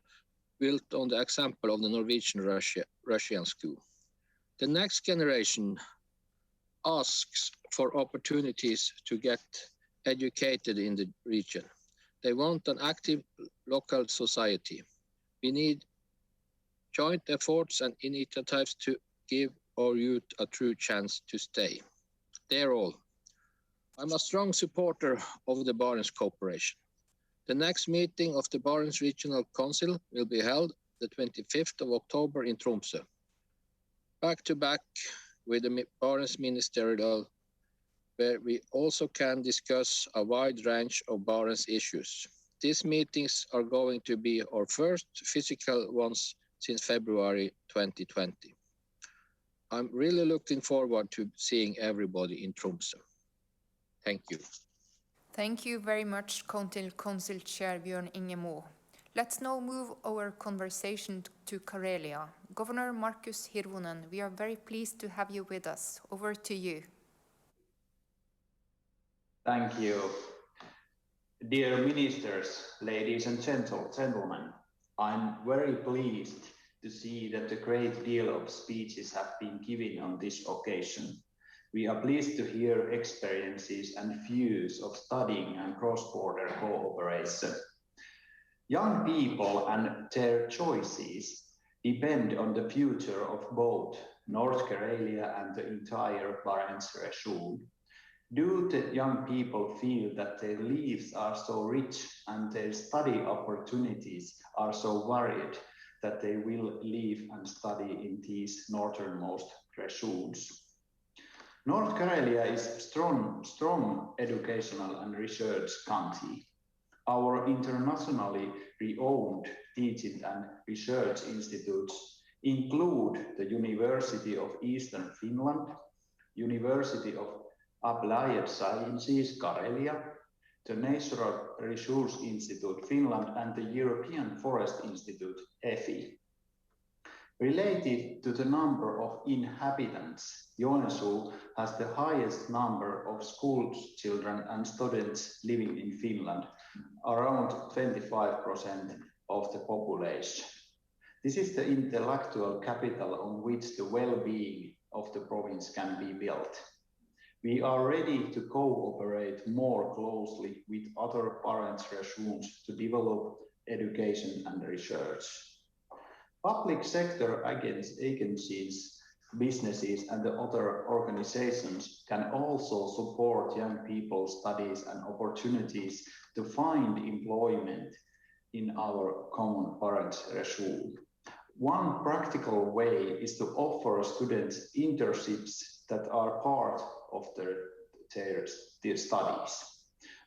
built on the example of the Norwegian-Russian school. The next generation asks for opportunities to get educated in the region. They want an active local society. We need joint efforts and initiatives to give our youth a true chance to stay. They're all. I'm a strong supporter of the Barents cooperation. The next meeting of the Barents Regional Council will be held the 25th of October in Tromsø, back to back with the Barents Ministerial, where we also can discuss a wide range of Barents issues. These meetings are going to be our first physical ones since February 2020. I'm really looking forward to seeing everybody in Tromsø. Thank you. Thank you very much, Council Chair Bjørn Inge. Let's now move our conversation to Karelia. Governor Markus Hirvonen, we are very pleased to have you with us. Over to you. Thank you. Dear ministers, ladies and gentlemen, I'm very pleased to see that a great deal of speeches have been given on this occasion. We are pleased to hear experiences and views of studying and cross-border cooperation. Young people and their choices depend on the future of both North Karelia and the entire Barents region. Do the young people feel that their lives are so rich and their study opportunities are so varied that they will live and study in these northernmost regions? North Karelia is a strong educational and research country. Our internationally renowned teaching and research institutes include the University of Eastern Finland, University of Applied Sciences Karelia, the Natural Resource Institute Finland, and the European Forest Institute EFI. Related to the number of inhabitants, Joensuu has the highest number of school children and students living in Finland, around 25% of the population. This is the intellectual capital on which the well-being of the province can be built. We are ready to cooperate more closely with other Barents regions to develop education and research. Public sector agencies, businesses and the other organizations can also support young people's studies and opportunities to find employment in our common Barents region. One practical way is to offer students internships that are part of their studies.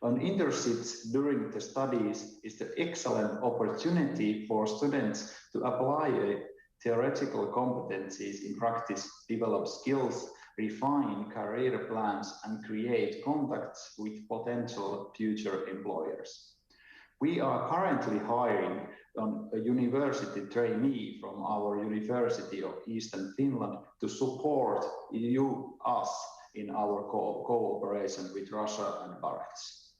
An internships during the studies is the excellent opportunity for students to apply theoretical competencies in practice, develop skills, refine career plans, and create contacts with potential future employers. We are currently hiring a university trainee from our University of Eastern Finland to support us in our cooperation with Russia and Barents.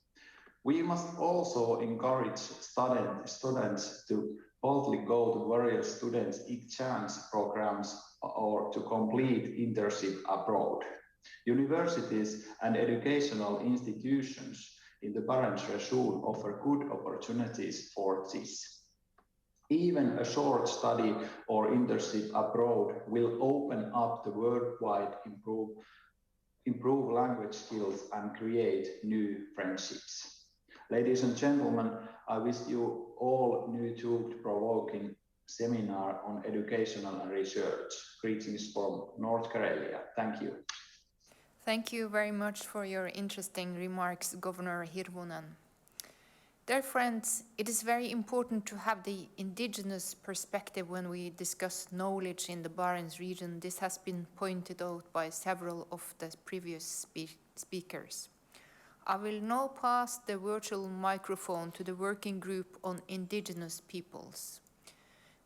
We must also encourage students to boldly go to various students' exchange programs or to complete internship abroad. Universities and educational institutions in the Barents region offer good opportunities for this. Even a short study or internship abroad will open up the worldwide, improve language skills and create new friendships. Ladies and gentlemen, I wish you all new thought-provoking seminar on educational and research. Greetings from North Karelia. Thank you. Thank you very much for your interesting remarks, Governor Hirvonen. Dear friends, it is very important to have the indigenous perspective when we discuss knowledge in the Barents region. This has been pointed out by several of the previous speakers. I will now pass the virtual microphone to the working group on indigenous peoples.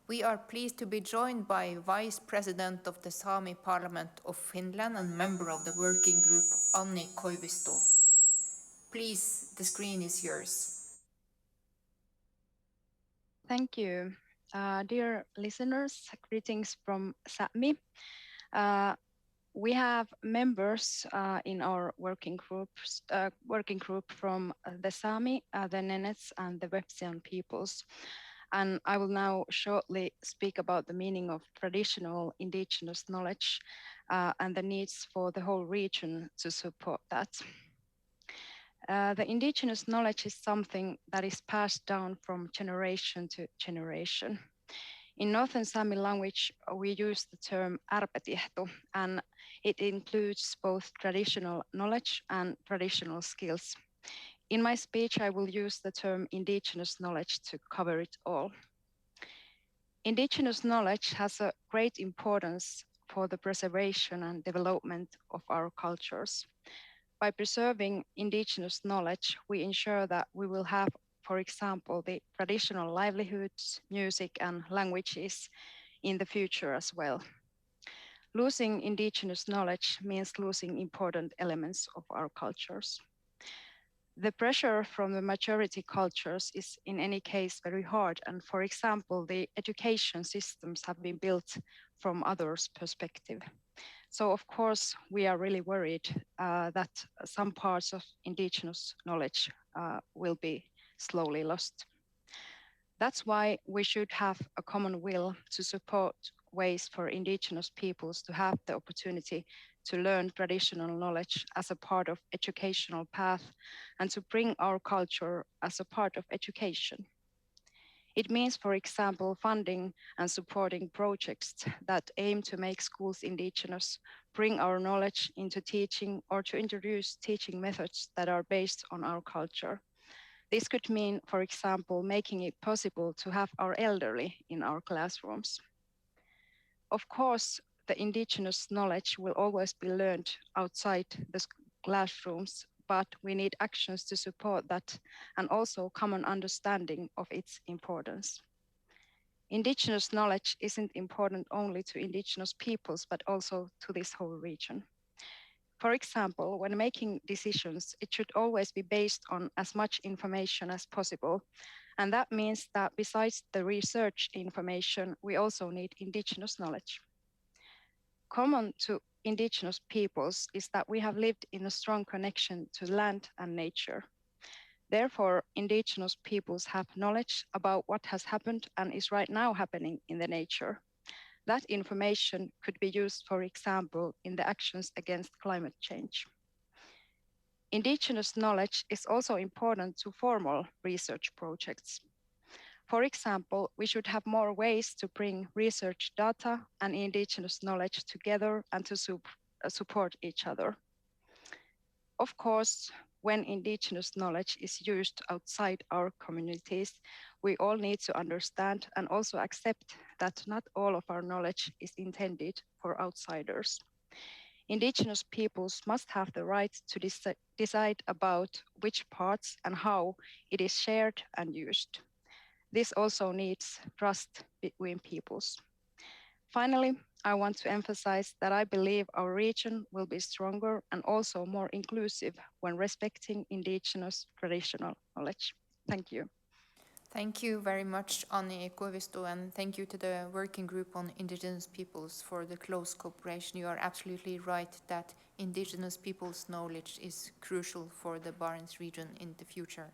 We are pleased to be joined by Vice President of the Sami Parliament of Finland and member of the working group, Anni Koivisto. Please, the screen is yours. Thank you. Dear listeners, greetings from Sami. We have members in our working group from the Sami, the Nenets and the Wepsian peoples. And I will now shortly speak about the meaning of traditional indigenous knowledge and the needs for the whole region to support that. The indigenous knowledge is something that is passed down from generation to generation. In Northern Sami language, we use the term arpetieto, and it includes both traditional knowledge and traditional skills. In my speech, I will use the term indigenous knowledge to cover it all. Indigenous knowledge has a great importance for the preservation and development of our cultures. By preserving indigenous knowledge, we ensure that we will have, for example, the traditional livelihoods, music, and languages in the future as well. Losing indigenous knowledge means losing important elements of our cultures. The pressure from the majority cultures is in any case very hard, and for example, the education systems have been built from others' perspective. So of course, we are really worried that some parts of indigenous knowledge will be slowly lost. That's why we should have a common will to support ways for indigenous peoples to have the opportunity to learn traditional knowledge as a part of educational path and to bring our culture as a part of education. It means, for example, funding and supporting projects that aim to make schools indigenous, bring our knowledge into teaching, or to introduce teaching methods that are based on our culture. This could mean, for example, making it possible to have our elderly in our classrooms. Of course, the indigenous knowledge will always be learned outside the classrooms, but we need actions to support that and also common understanding of its importance. Indigenous knowledge isn't important only to indigenous peoples, but also to this whole region. For example, when making decisions, it should always be based on as much information as possible. And that means that besides the research information, we also need indigenous knowledge. Common to indigenous peoples is that we have lived in a strong connection to land and nature. Therefore, indigenous peoples have knowledge about what has happened and is right now happening in the nature. That information could be used, for example, in the actions against climate change. Indigenous knowledge is also important to formal research projects. For example, we should have more ways to bring research data and indigenous knowledge together and to support each other. Of course, when indigenous knowledge is used outside our communities, we all need to understand and also accept that not all of our knowledge is intended for outsiders. Indigenous peoples must have the right to decide about which parts and how it is shared and used. This also needs trust between peoples. Finally, I want to emphasize that I believe our region will be stronger and also more inclusive when respecting indigenous traditional knowledge. Thank you. Thank you very much, Anni Koivisto, and thank you to the Working Group on Indigenous Peoples for the close cooperation. You are absolutely right that Indigenous peoples' knowledge is crucial for the Barents region in the future.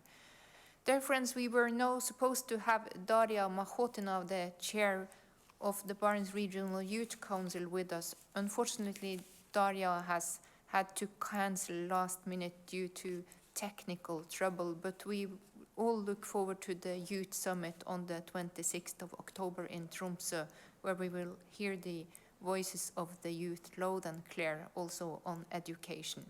Dear friends, we were now supposed to have Daria Mahotina, the chair of the Barents Regional Youth Council, with us. Unfortunately, Daria has had to cancel last minute due to technical trouble, but we all look forward to the Youth Summit on the 26th of October in Tromsø, where we will hear the voices of the youth loud and clear, also on education.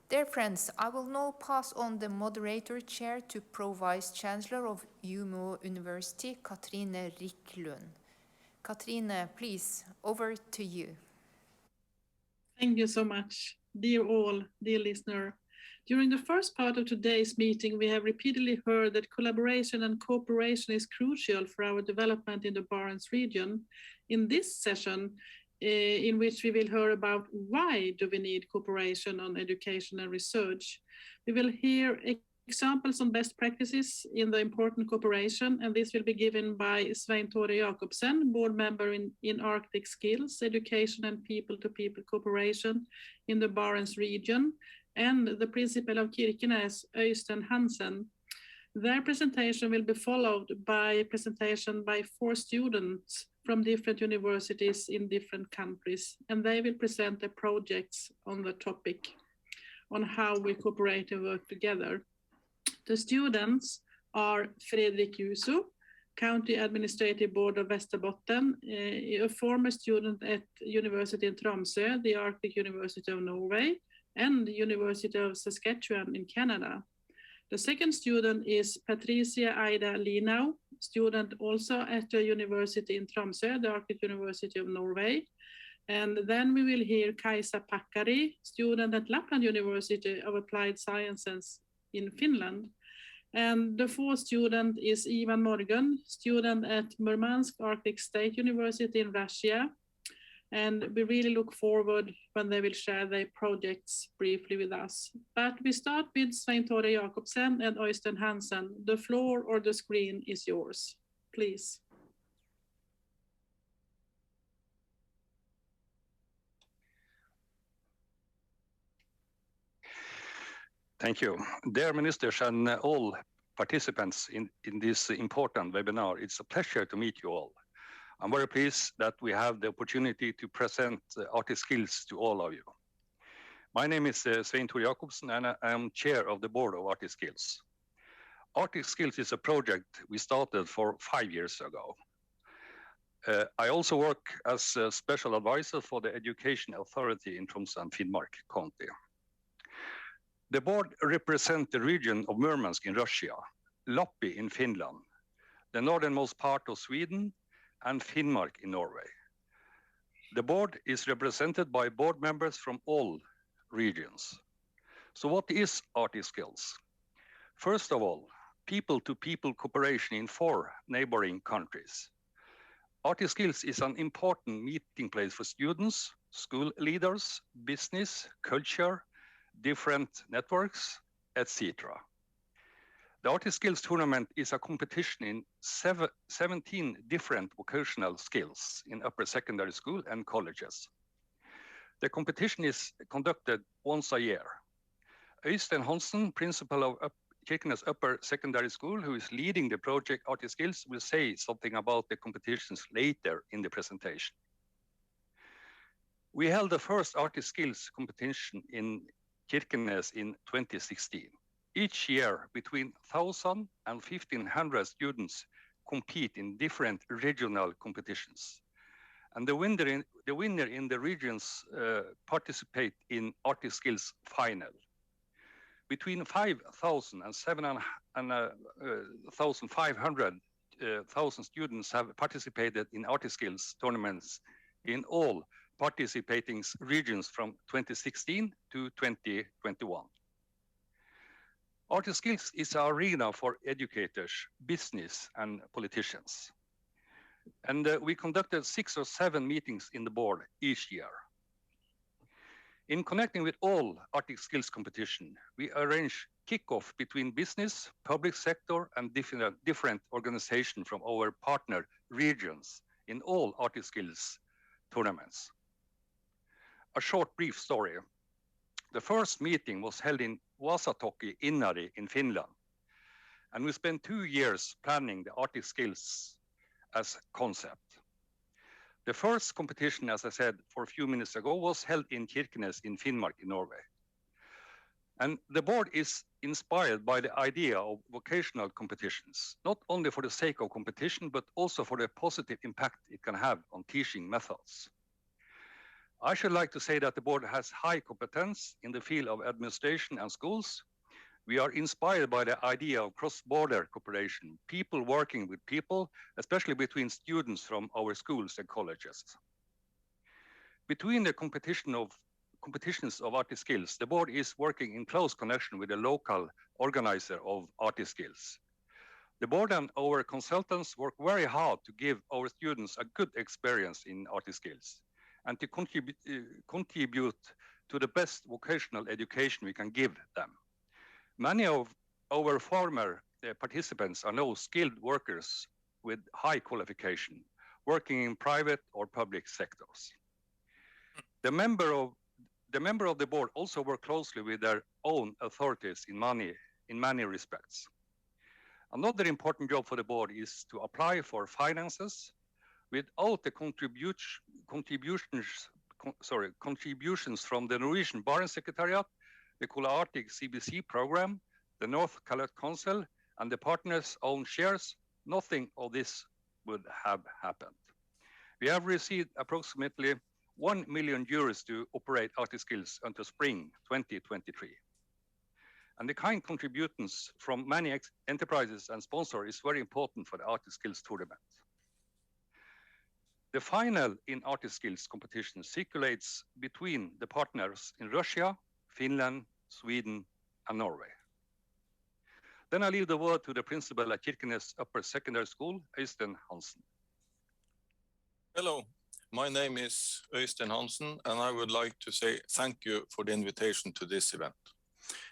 Dear friends, I will now pass on the moderator chair to Pro-Vice Chancellor of Umeå University, Katrine Riklund. Katrine, please, over to you. Thank you so much. Dear all, dear listener, during the first part of today's meeting, we have repeatedly heard that collaboration and cooperation is crucial for our development in the Barents region. In this session, in which we will hear about why do we need cooperation on education and research, we will hear examples on best practices in the important cooperation, and this will be given by Svein Tore Jacobsen, board member in Arctic Skills, Education and People-to-People Cooperation in the Barents region, and the principal of Kirkenes, Øystein Hansen. Their presentation will be followed by a presentation by 4 students from different universities in different countries, and they will present their projects on the topic on how we cooperate and work together. The students are Fredrik Juso, County Administrative Board of Västerbotten, a former student at University in Tromsø, the Arctic University of Norway, and the University of Saskatchewan in Canada. The second student is Patricia Aida Linau, student also at the University in Tromsø, the Arctic University of Norway. And then we will hear Kaisa Pakkari, student at Lapland University of Applied Sciences in Finland. And the fourth student is Ivan Morgan, student at Murmansk Arctic State University in Russia. And we really look forward when they will share their projects briefly with us. But we start with Svein Tore Jacobsen and Øystein Hansen. The floor or the screen is yours, please. Thank you. Dear ministers and all participants in this important webinar, it's a pleasure to meet you all. I'm very pleased that we have the opportunity to present Arctic Skills to all of you. My name is Svein Tore Jacobsen, and I am chair of the board of Arctic Skills. Arctic Skills is a project we started for 5 years ago. I also work as a special advisor for the Education Authority in Troms and Finnmark County. The board represents the region of Murmansk in Russia, Lappi in Finland, the northernmost part of Sweden, and Finnmark in Norway. The board is represented by board members from all regions. So what is Arctic Skills? First of all, people-to-people cooperation in 4 neighboring countries. Arctic Skills is an important meeting place for students, school leaders, business, culture, different networks, etc. The Arctic Skills Tournament is a competition in 17 different vocational skills in upper secondary school and colleges. The competition is conducted once a year. Øystein Hansen, principal of Kirkenes Upper Secondary School, who is leading the project Arctic Skills, will say something about the competitions later in the presentation. We held the first Arctic Skills competition in Kirkenes in 2016. Each year, between 1,000 and 1,500 students compete in different regional competitions. And the winner in the regions participate in Arctic Skills final. Between 5,000 and 7,500 students have participated in Arctic Skills tournaments in all participating regions from 2016 to 2021. Arctic Skills is an arena for educators, business, and politicians. And we conducted 6 or 7 meetings in the board each year. In connecting with all Arctic Skills competition, we arrange kickoff between business, public sector, and different organizations from our partner regions in all Arctic Skills tournaments. A short, brief story. The first meeting was held in Vasatoki, Inari in Finland. And we spent 2 years planning the Arctic Skills as concept. The first competition, as I said for a few minutes ago, was held in Kirkenes in Finnmark in Norway. And the board is inspired by the idea of vocational competitions, not only for the sake of competition, but also for the positive impact it can have on teaching methods. I should like to say that the board has high competence in the field of administration and schools. We are inspired by the idea of cross-border cooperation, people working with people, especially between students from our schools and colleges. Between the competitions of Arctic Skills, the board is working in close connection with the local organizer of Arctic Skills. The board and our consultants work very hard to give our students a good experience in Arctic Skills and to contribute to the best vocational education we can give them. Many of our former participants are now skilled workers with high qualification, working in private or public sectors. The member of the board also work closely with their own authorities in many respects. Another important job for the board is to apply for finances. Without the contributions from the Norwegian Barents Secretariat, the Arctic CBC program, the North Calet Council, and the partners' own shares, nothing of this would have happened. We have received approximately 1 million euros to operate Arctic Skills until spring 2023. And the kind contributions from many enterprises and sponsors is very important for the Arctic Skills tournament. The final in Arctic Skills competition circulates between the partners in Russia, Finland, Sweden, and Norway. Then I leave the word to the principal at Kirkenes Upper Secondary School, Øystein Hansen. Hello, my name is Øystein Hansen, and I would like to say thank you for the invitation to this event.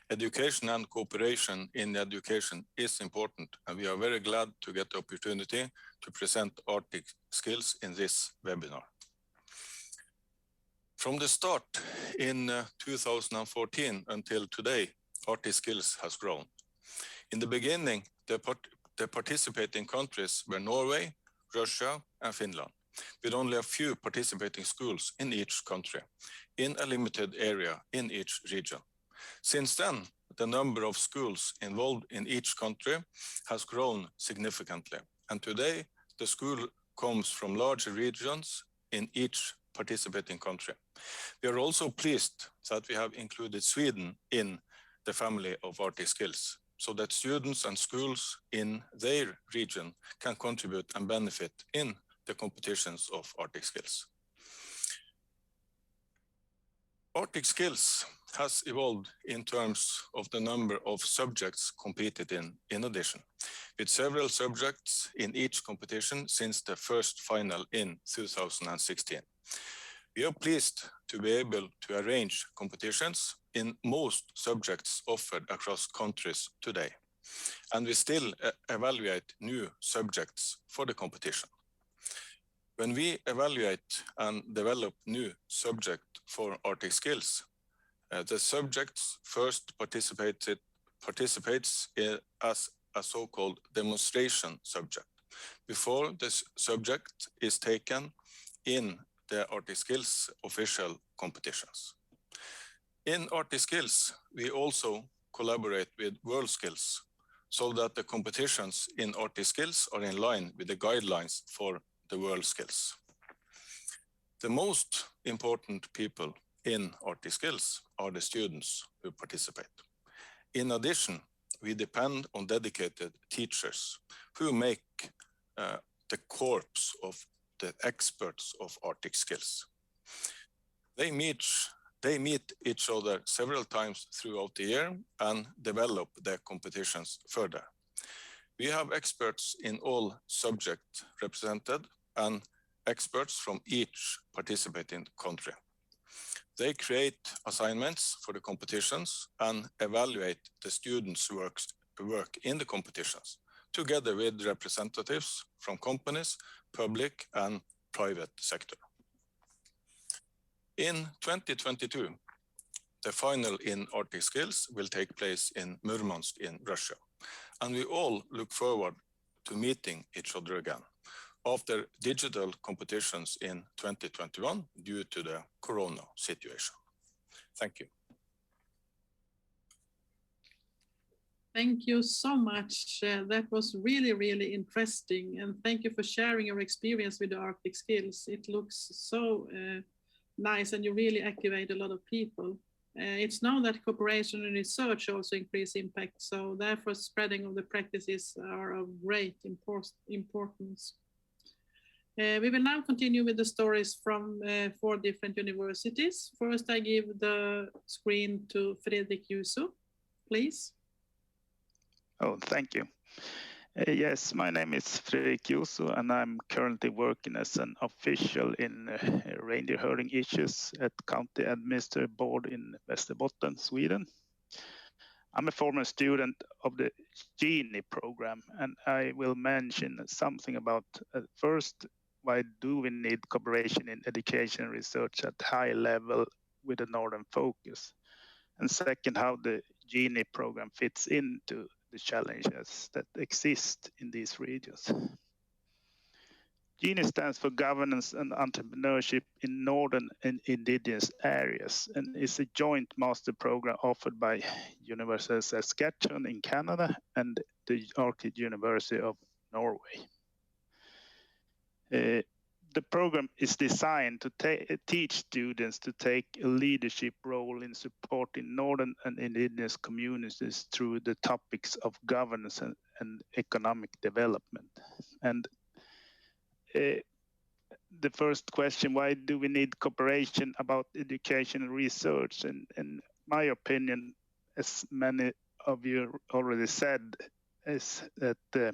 Education and cooperation in education is important, and we are very glad to get the opportunity to present Arctic Skills in this webinar. From the start in 2014 until today, Arctic Skills has grown. In the beginning, the participating countries were Norway, Russia, and Finland, with only a few participating schools in each country, in a limited area in each region. Since then, the number of schools involved in each country has grown significantly, and today the school comes from larger regions in each participating country. We are also pleased that we have included Sweden in the family of Arctic Skills, so that students and schools in their region can contribute and benefit in the competitions of Arctic Skills. Arctic Skills has evolved in terms of the number of subjects competed in addition, with several subjects in each competition since the first final in 2016. We are pleased to be able to arrange competitions in most subjects offered across countries today, and we still evaluate new subjects for the competition. When we evaluate and develop new subject for Arctic skills, the subjects first participates as a so-called demonstration subject before this subject is taken in the Arctic skills official competitions. In Arctic skills, we also collaborate with World Skills so that the competitions in Arctic skills are in line with the guidelines for the World Skills. The most important people in Arctic skills are the students who participate. In addition, we depend on dedicated teachers who make the corps of the experts of Arctic skills. They meet each other several times throughout the year and develop their competitions further. We have experts in all subjects represented and experts from each participating country. They create assignments for the competitions and evaluate the students' work in the competitions, together with representatives from companies, public and private sector. In 2022, the final in Arctic skills will take place in Murmansk in Russia, and we all look forward to meeting each other again after digital competitions in 2021 due to the corona situation. Thank you. Thank you so much. That was really, really interesting. And thank you for sharing your experience with the Arctic skills. It looks so nice, and you really activate a lot of people. It's known that cooperation and research also increase impact. So therefore spreading of the practices are of great importance. We will now continue with the stories from 4 different universities. First, I give the screen to Fredrik Juuso, please. Oh, thank you. Yes, my name is Fredrik Juuso, and I'm currently working as an official in reindeer herding issues at County Administrative Board in Västerbotten, Sweden. I'm a former student of the GENI program, and I will mention something about first, why do we need cooperation in education and research at high level with a northern focus? And second, how the GENI program fits into the challenges that exist in these regions. GENI stands for Governance and Entrepreneurship in Northern and Indigenous Areas, and is a joint master program offered by University of Saskatchewan in Canada and the Arctic University of Norway. The program is designed to teach students to take a leadership role in supporting Northern and Indigenous communities through the topics of governance and economic development. And the first question, why do we need cooperation about education and research? And in my opinion, as many of you already said, is that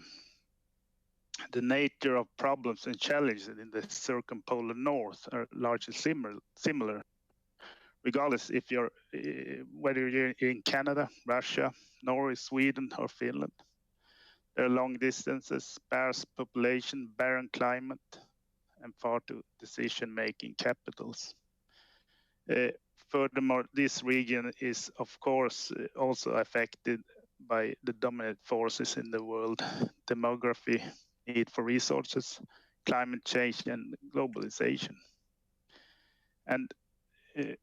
the nature of problems and challenges in the circumpolar north are largely similar, regardless if you're whether you're in Canada, Russia, Norway, Sweden, or Finland. There are long distances, sparse population, barren climate, and far to decision-making capitals. Furthermore, this region is, of course, also affected by the dominant forces in the world: demography, need for resources, climate change, and globalization. And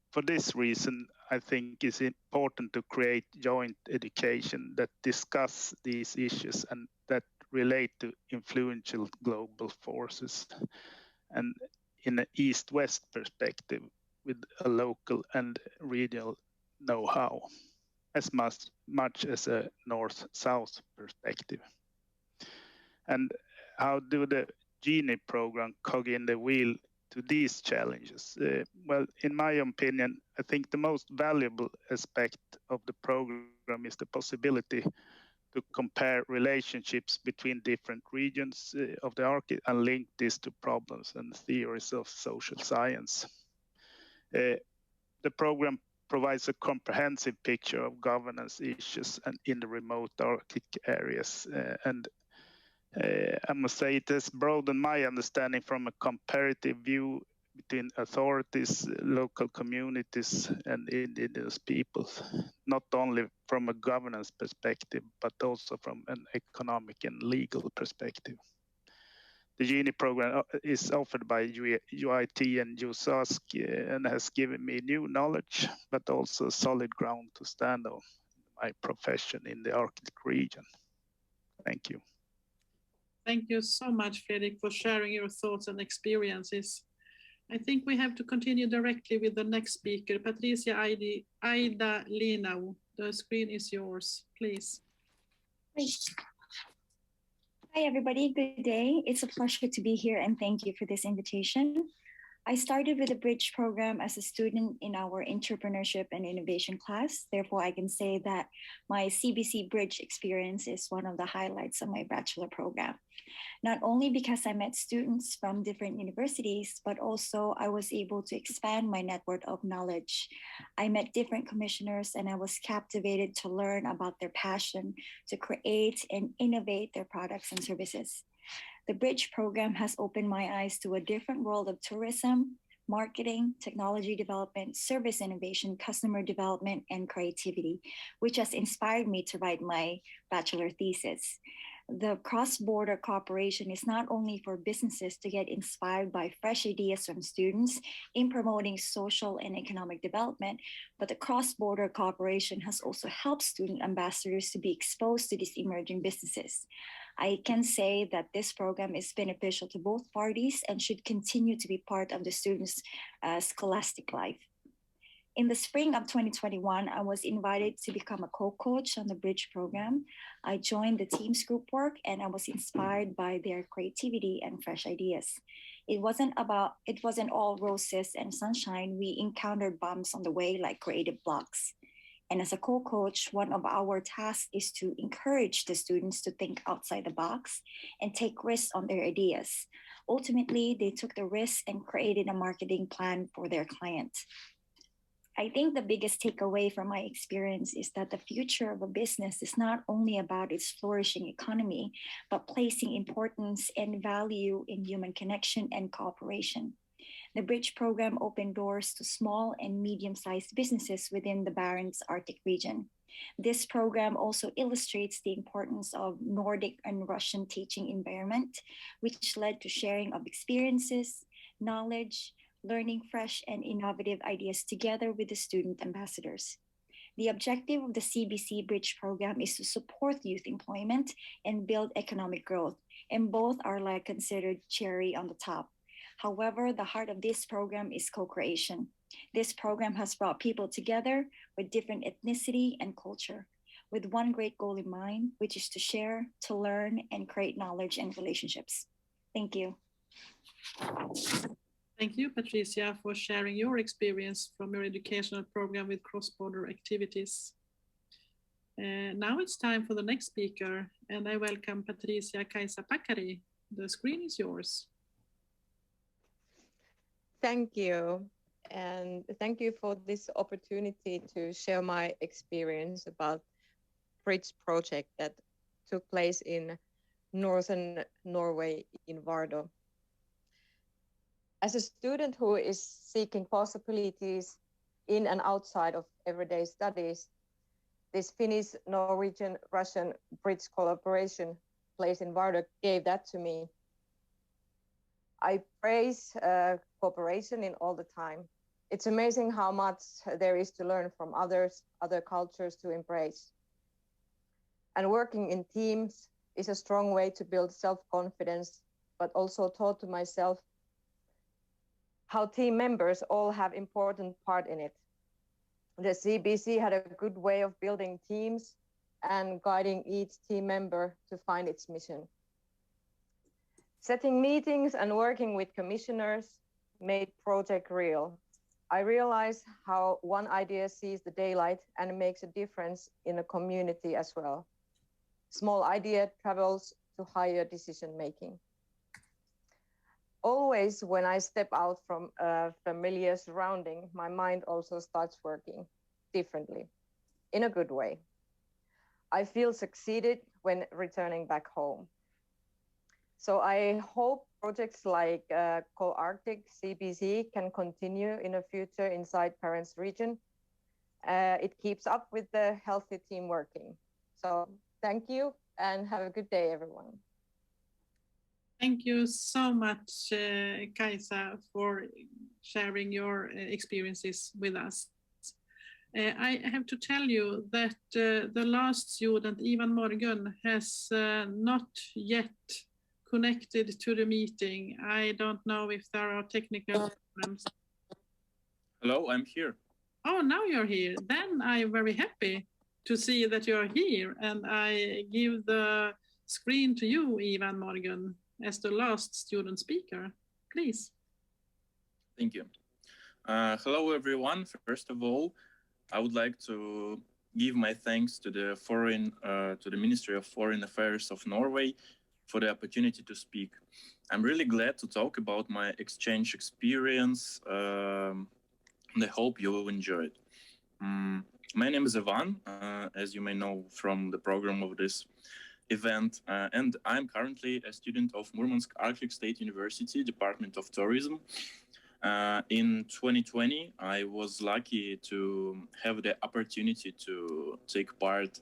for this reason, I think it's important to create joint education that discuss these issues and that relate to influential global forces, and in an East-West perspective with a local and regional know-how, as much as a North-South perspective. And how do the GENI program cog in the wheel to these challenges? Well, in my opinion, I think the most valuable aspect of the program is the possibility to compare relationships between different regions of the Arctic and link this to problems and theories of social science. The program provides a comprehensive picture of governance issues and in the remote Arctic areas, and I must say it has broadened my understanding from a comparative view between authorities, local communities, and indigenous peoples, not only from a governance perspective, but also from an economic and legal perspective. The Uni program is offered by UIT and USASC and has given me new knowledge, but also solid ground to stand on my profession in the Arctic region. Thank you. Thank you so much, Fredrik, for sharing your thoughts and experiences. I think we have to continue directly with the next speaker, Patricia Aida Linau. The screen is yours, please. Great. Hi, everybody. Good day. It's a pleasure to be here, and thank you for this invitation. I started with the Bridge program as a student in our entrepreneurship and innovation class. Therefore, I can say that my CBC Bridge experience is one of the highlights of my bachelor program. Not only because I met students from different universities, but also I was able to expand my network of knowledge. I met different commissioners and I was captivated to learn about their passion to create and innovate their products and services. The Bridge program has opened my eyes to a different world of tourism, marketing, technology development, service innovation, customer development, and creativity, which has inspired me to write my bachelor thesis. The cross-border cooperation is not only for businesses to get inspired by fresh ideas from students in promoting social and economic development, but the cross-border cooperation has also helped student ambassadors to be exposed to these emerging businesses. I can say that this program is beneficial to both parties and should continue to be part of the students' scholastic life. In the spring of 2021, I was invited to become a co-coach on the Bridge program. I joined the team's group work and I was inspired by their creativity and fresh ideas. It wasn't all roses and sunshine. We encountered bumps on the way like creative blocks. And as a co-coach, one of our tasks is to encourage the students to think outside the box and take risks on their ideas. Ultimately, they took the risk and created a marketing plan for their client. I think the biggest takeaway from my experience is that the future of a business is not only about its flourishing economy, but placing importance and value in human connection and cooperation. The Bridge program opened doors to small and medium-sized businesses within the Barents Arctic region. This program also illustrates the importance of Nordic and Russian teaching environment, which led to sharing of experiences, knowledge, learning fresh and innovative ideas together with the student ambassadors. The objective of the CBC Bridge program is to support youth employment and build economic growth, and both are like considered cherry on the top. However, the heart of this program is co-creation. This program has brought people together with different ethnicity and culture, with one great goal in mind, which is to share, to learn, and create knowledge and relationships. Thank you. Thank you, Patricia, for sharing your experience from your educational program with cross-border activities. Now it's time for the next speaker, and I welcome Patricia Kaisa Pakari. The screen is yours. Thank you, and thank you for this opportunity to share my experience about Bridge project that took place in northern Norway in Vardø. As a student who is seeking possibilities in and outside of everyday studies, this Finnish-Norwegian-Russian Bridge collaboration place in Vardø gave that to me. I praise cooperation in all the time. It's amazing how much there is to learn from others, other cultures to embrace. And working in teams is a strong way to build self-confidence, but also taught to myself how team members all have important part in it. The CBC had a good way of building teams and guiding each team member to find its mission. Setting meetings and working with commissioners made project real. I realized how one idea sees the daylight and makes a difference in a community as well. Small idea travels to higher decision making. Always when I step out from a familiar surrounding, my mind also starts working differently, in a good way. I feel succeeded when returning back home. So I hope projects like Co-Arctic CBC can continue in the future inside Barents region. It keeps up with the healthy team working. So thank you and have a good day, everyone. Thank you so much, Kaisa, for sharing your experiences with us. I have to tell you that the last student, Ivan Morgan, has not yet connected to the meeting. I don't know if there are technical problems. Hello, I'm here. Oh, now you're here. Then I'm very happy to see that you're here, and I give the screen to you, Ivan Morgan, as the last student speaker. Please. Thank you. Hello, everyone. First of all, I would like to give my thanks to the Ministry of Foreign Affairs of Norway for the opportunity to speak. I'm really glad to talk about my exchange experience, and I hope you will enjoy it. My name is Ivan, as you may know from the program of this event, and I'm currently a student of Murmansk Arctic State University, Department of Tourism. In 2020, I was lucky to have the opportunity to take part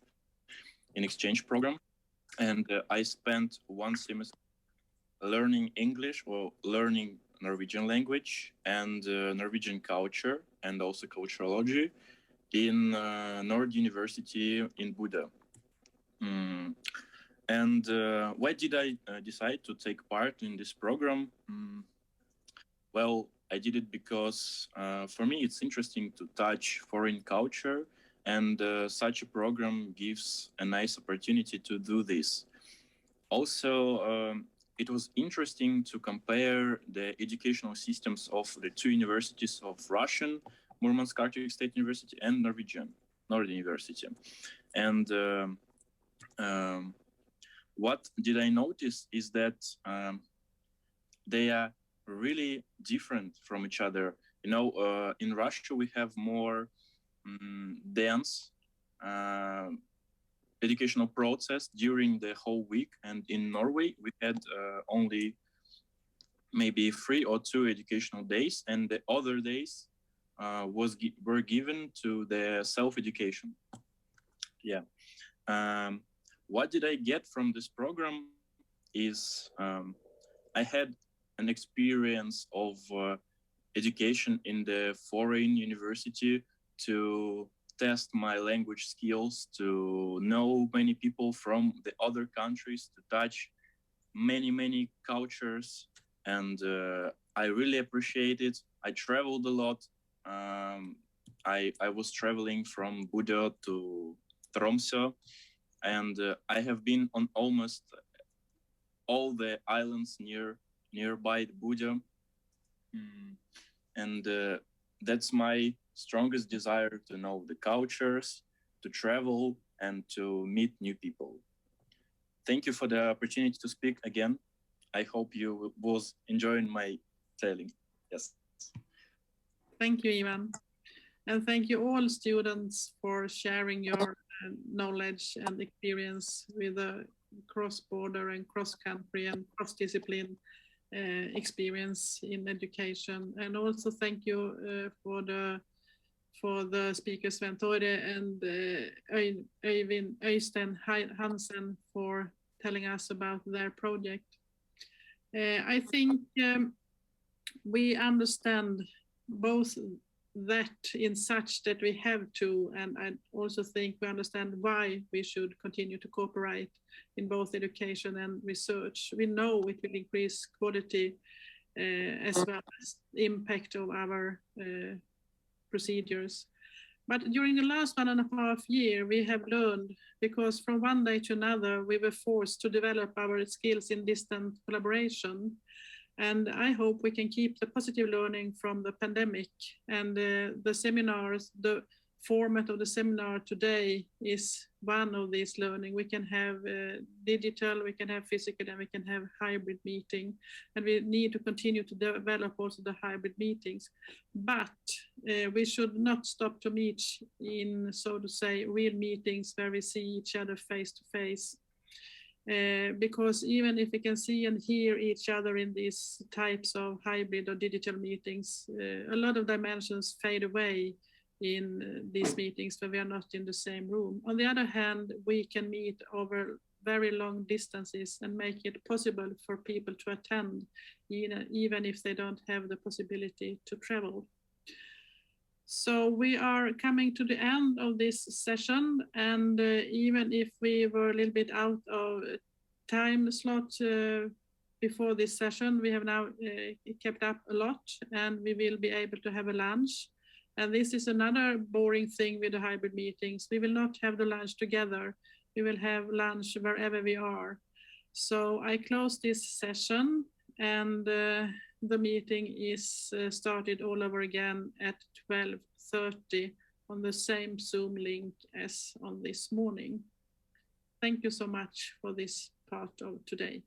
in exchange program, and I spent one semester learning English or learning Norwegian language and Norwegian culture and also culturology in Nord University in Buda. And why did I decide to take part in this program? Well, I did it because for me it's interesting to touch foreign culture, and such a program gives a nice opportunity to do this. Also, it was interesting to compare the educational systems of the two universities of Russian, Murmansk Arctic State University, and Norwegian, Nord University. And what did I notice is that they are really different from each other. You know, in Russia, we have more dense educational process during the whole week. And in Norway, we had only maybe 3 or 2 educational days, and the other days were given to the self-education. Yeah. What did I get from this program is I had an experience of education in the foreign university to test my language skills, to know many people from the other countries, to touch many cultures, and I really appreciate it. I traveled a lot. I was traveling from Buda to Tromsø, and I have been on almost all the islands nearby Buda, and that's my strongest desire, to know the cultures, to travel, and to meet new people. Thank you for the opportunity to speak again. I hope you was enjoying my telling. Yes. Thank you, Ivan. And thank you all students for sharing your knowledge and experience with the cross-border and cross-country and cross-discipline experience in education. And also thank you for the speakers Sven Tore and Øystein Hansen for telling us about their project. I think we understand both that in such that we have to, and I also think we understand why we should continue to cooperate in both education and research. We know it will increase quality as well as impact of our procedures. But during the last 1.5 years, we have learned, because from one day to another, we were forced to develop our skills in distant collaboration. And I hope we can keep the positive learning from the pandemic. And the seminars, the format of the seminar today is one of these learning. We can have digital, we can have physical, and we can have hybrid meeting. And we need to continue to develop also the hybrid meetings. But we should not stop to meet in, so to say, real meetings where we see each other face to face. because even if we can see and hear each other in these types of hybrid or digital meetings, a lot of dimensions fade away in these meetings when we are not in the same room. On the other hand, we can meet over very long distances and make it possible for people to attend, even if they don't have the possibility to travel. So we are coming to the end of this session, and even if we were a little bit out of time slot before this session, we have now kept up a lot, and we will be able to have a lunch. And this is another boring thing with the hybrid meetings. We will not have the lunch together. We will have lunch wherever we are. So I close this session, and the meeting is started all over again at 12:30 on the same Zoom link as on this morning. Thank you so much for this part of today.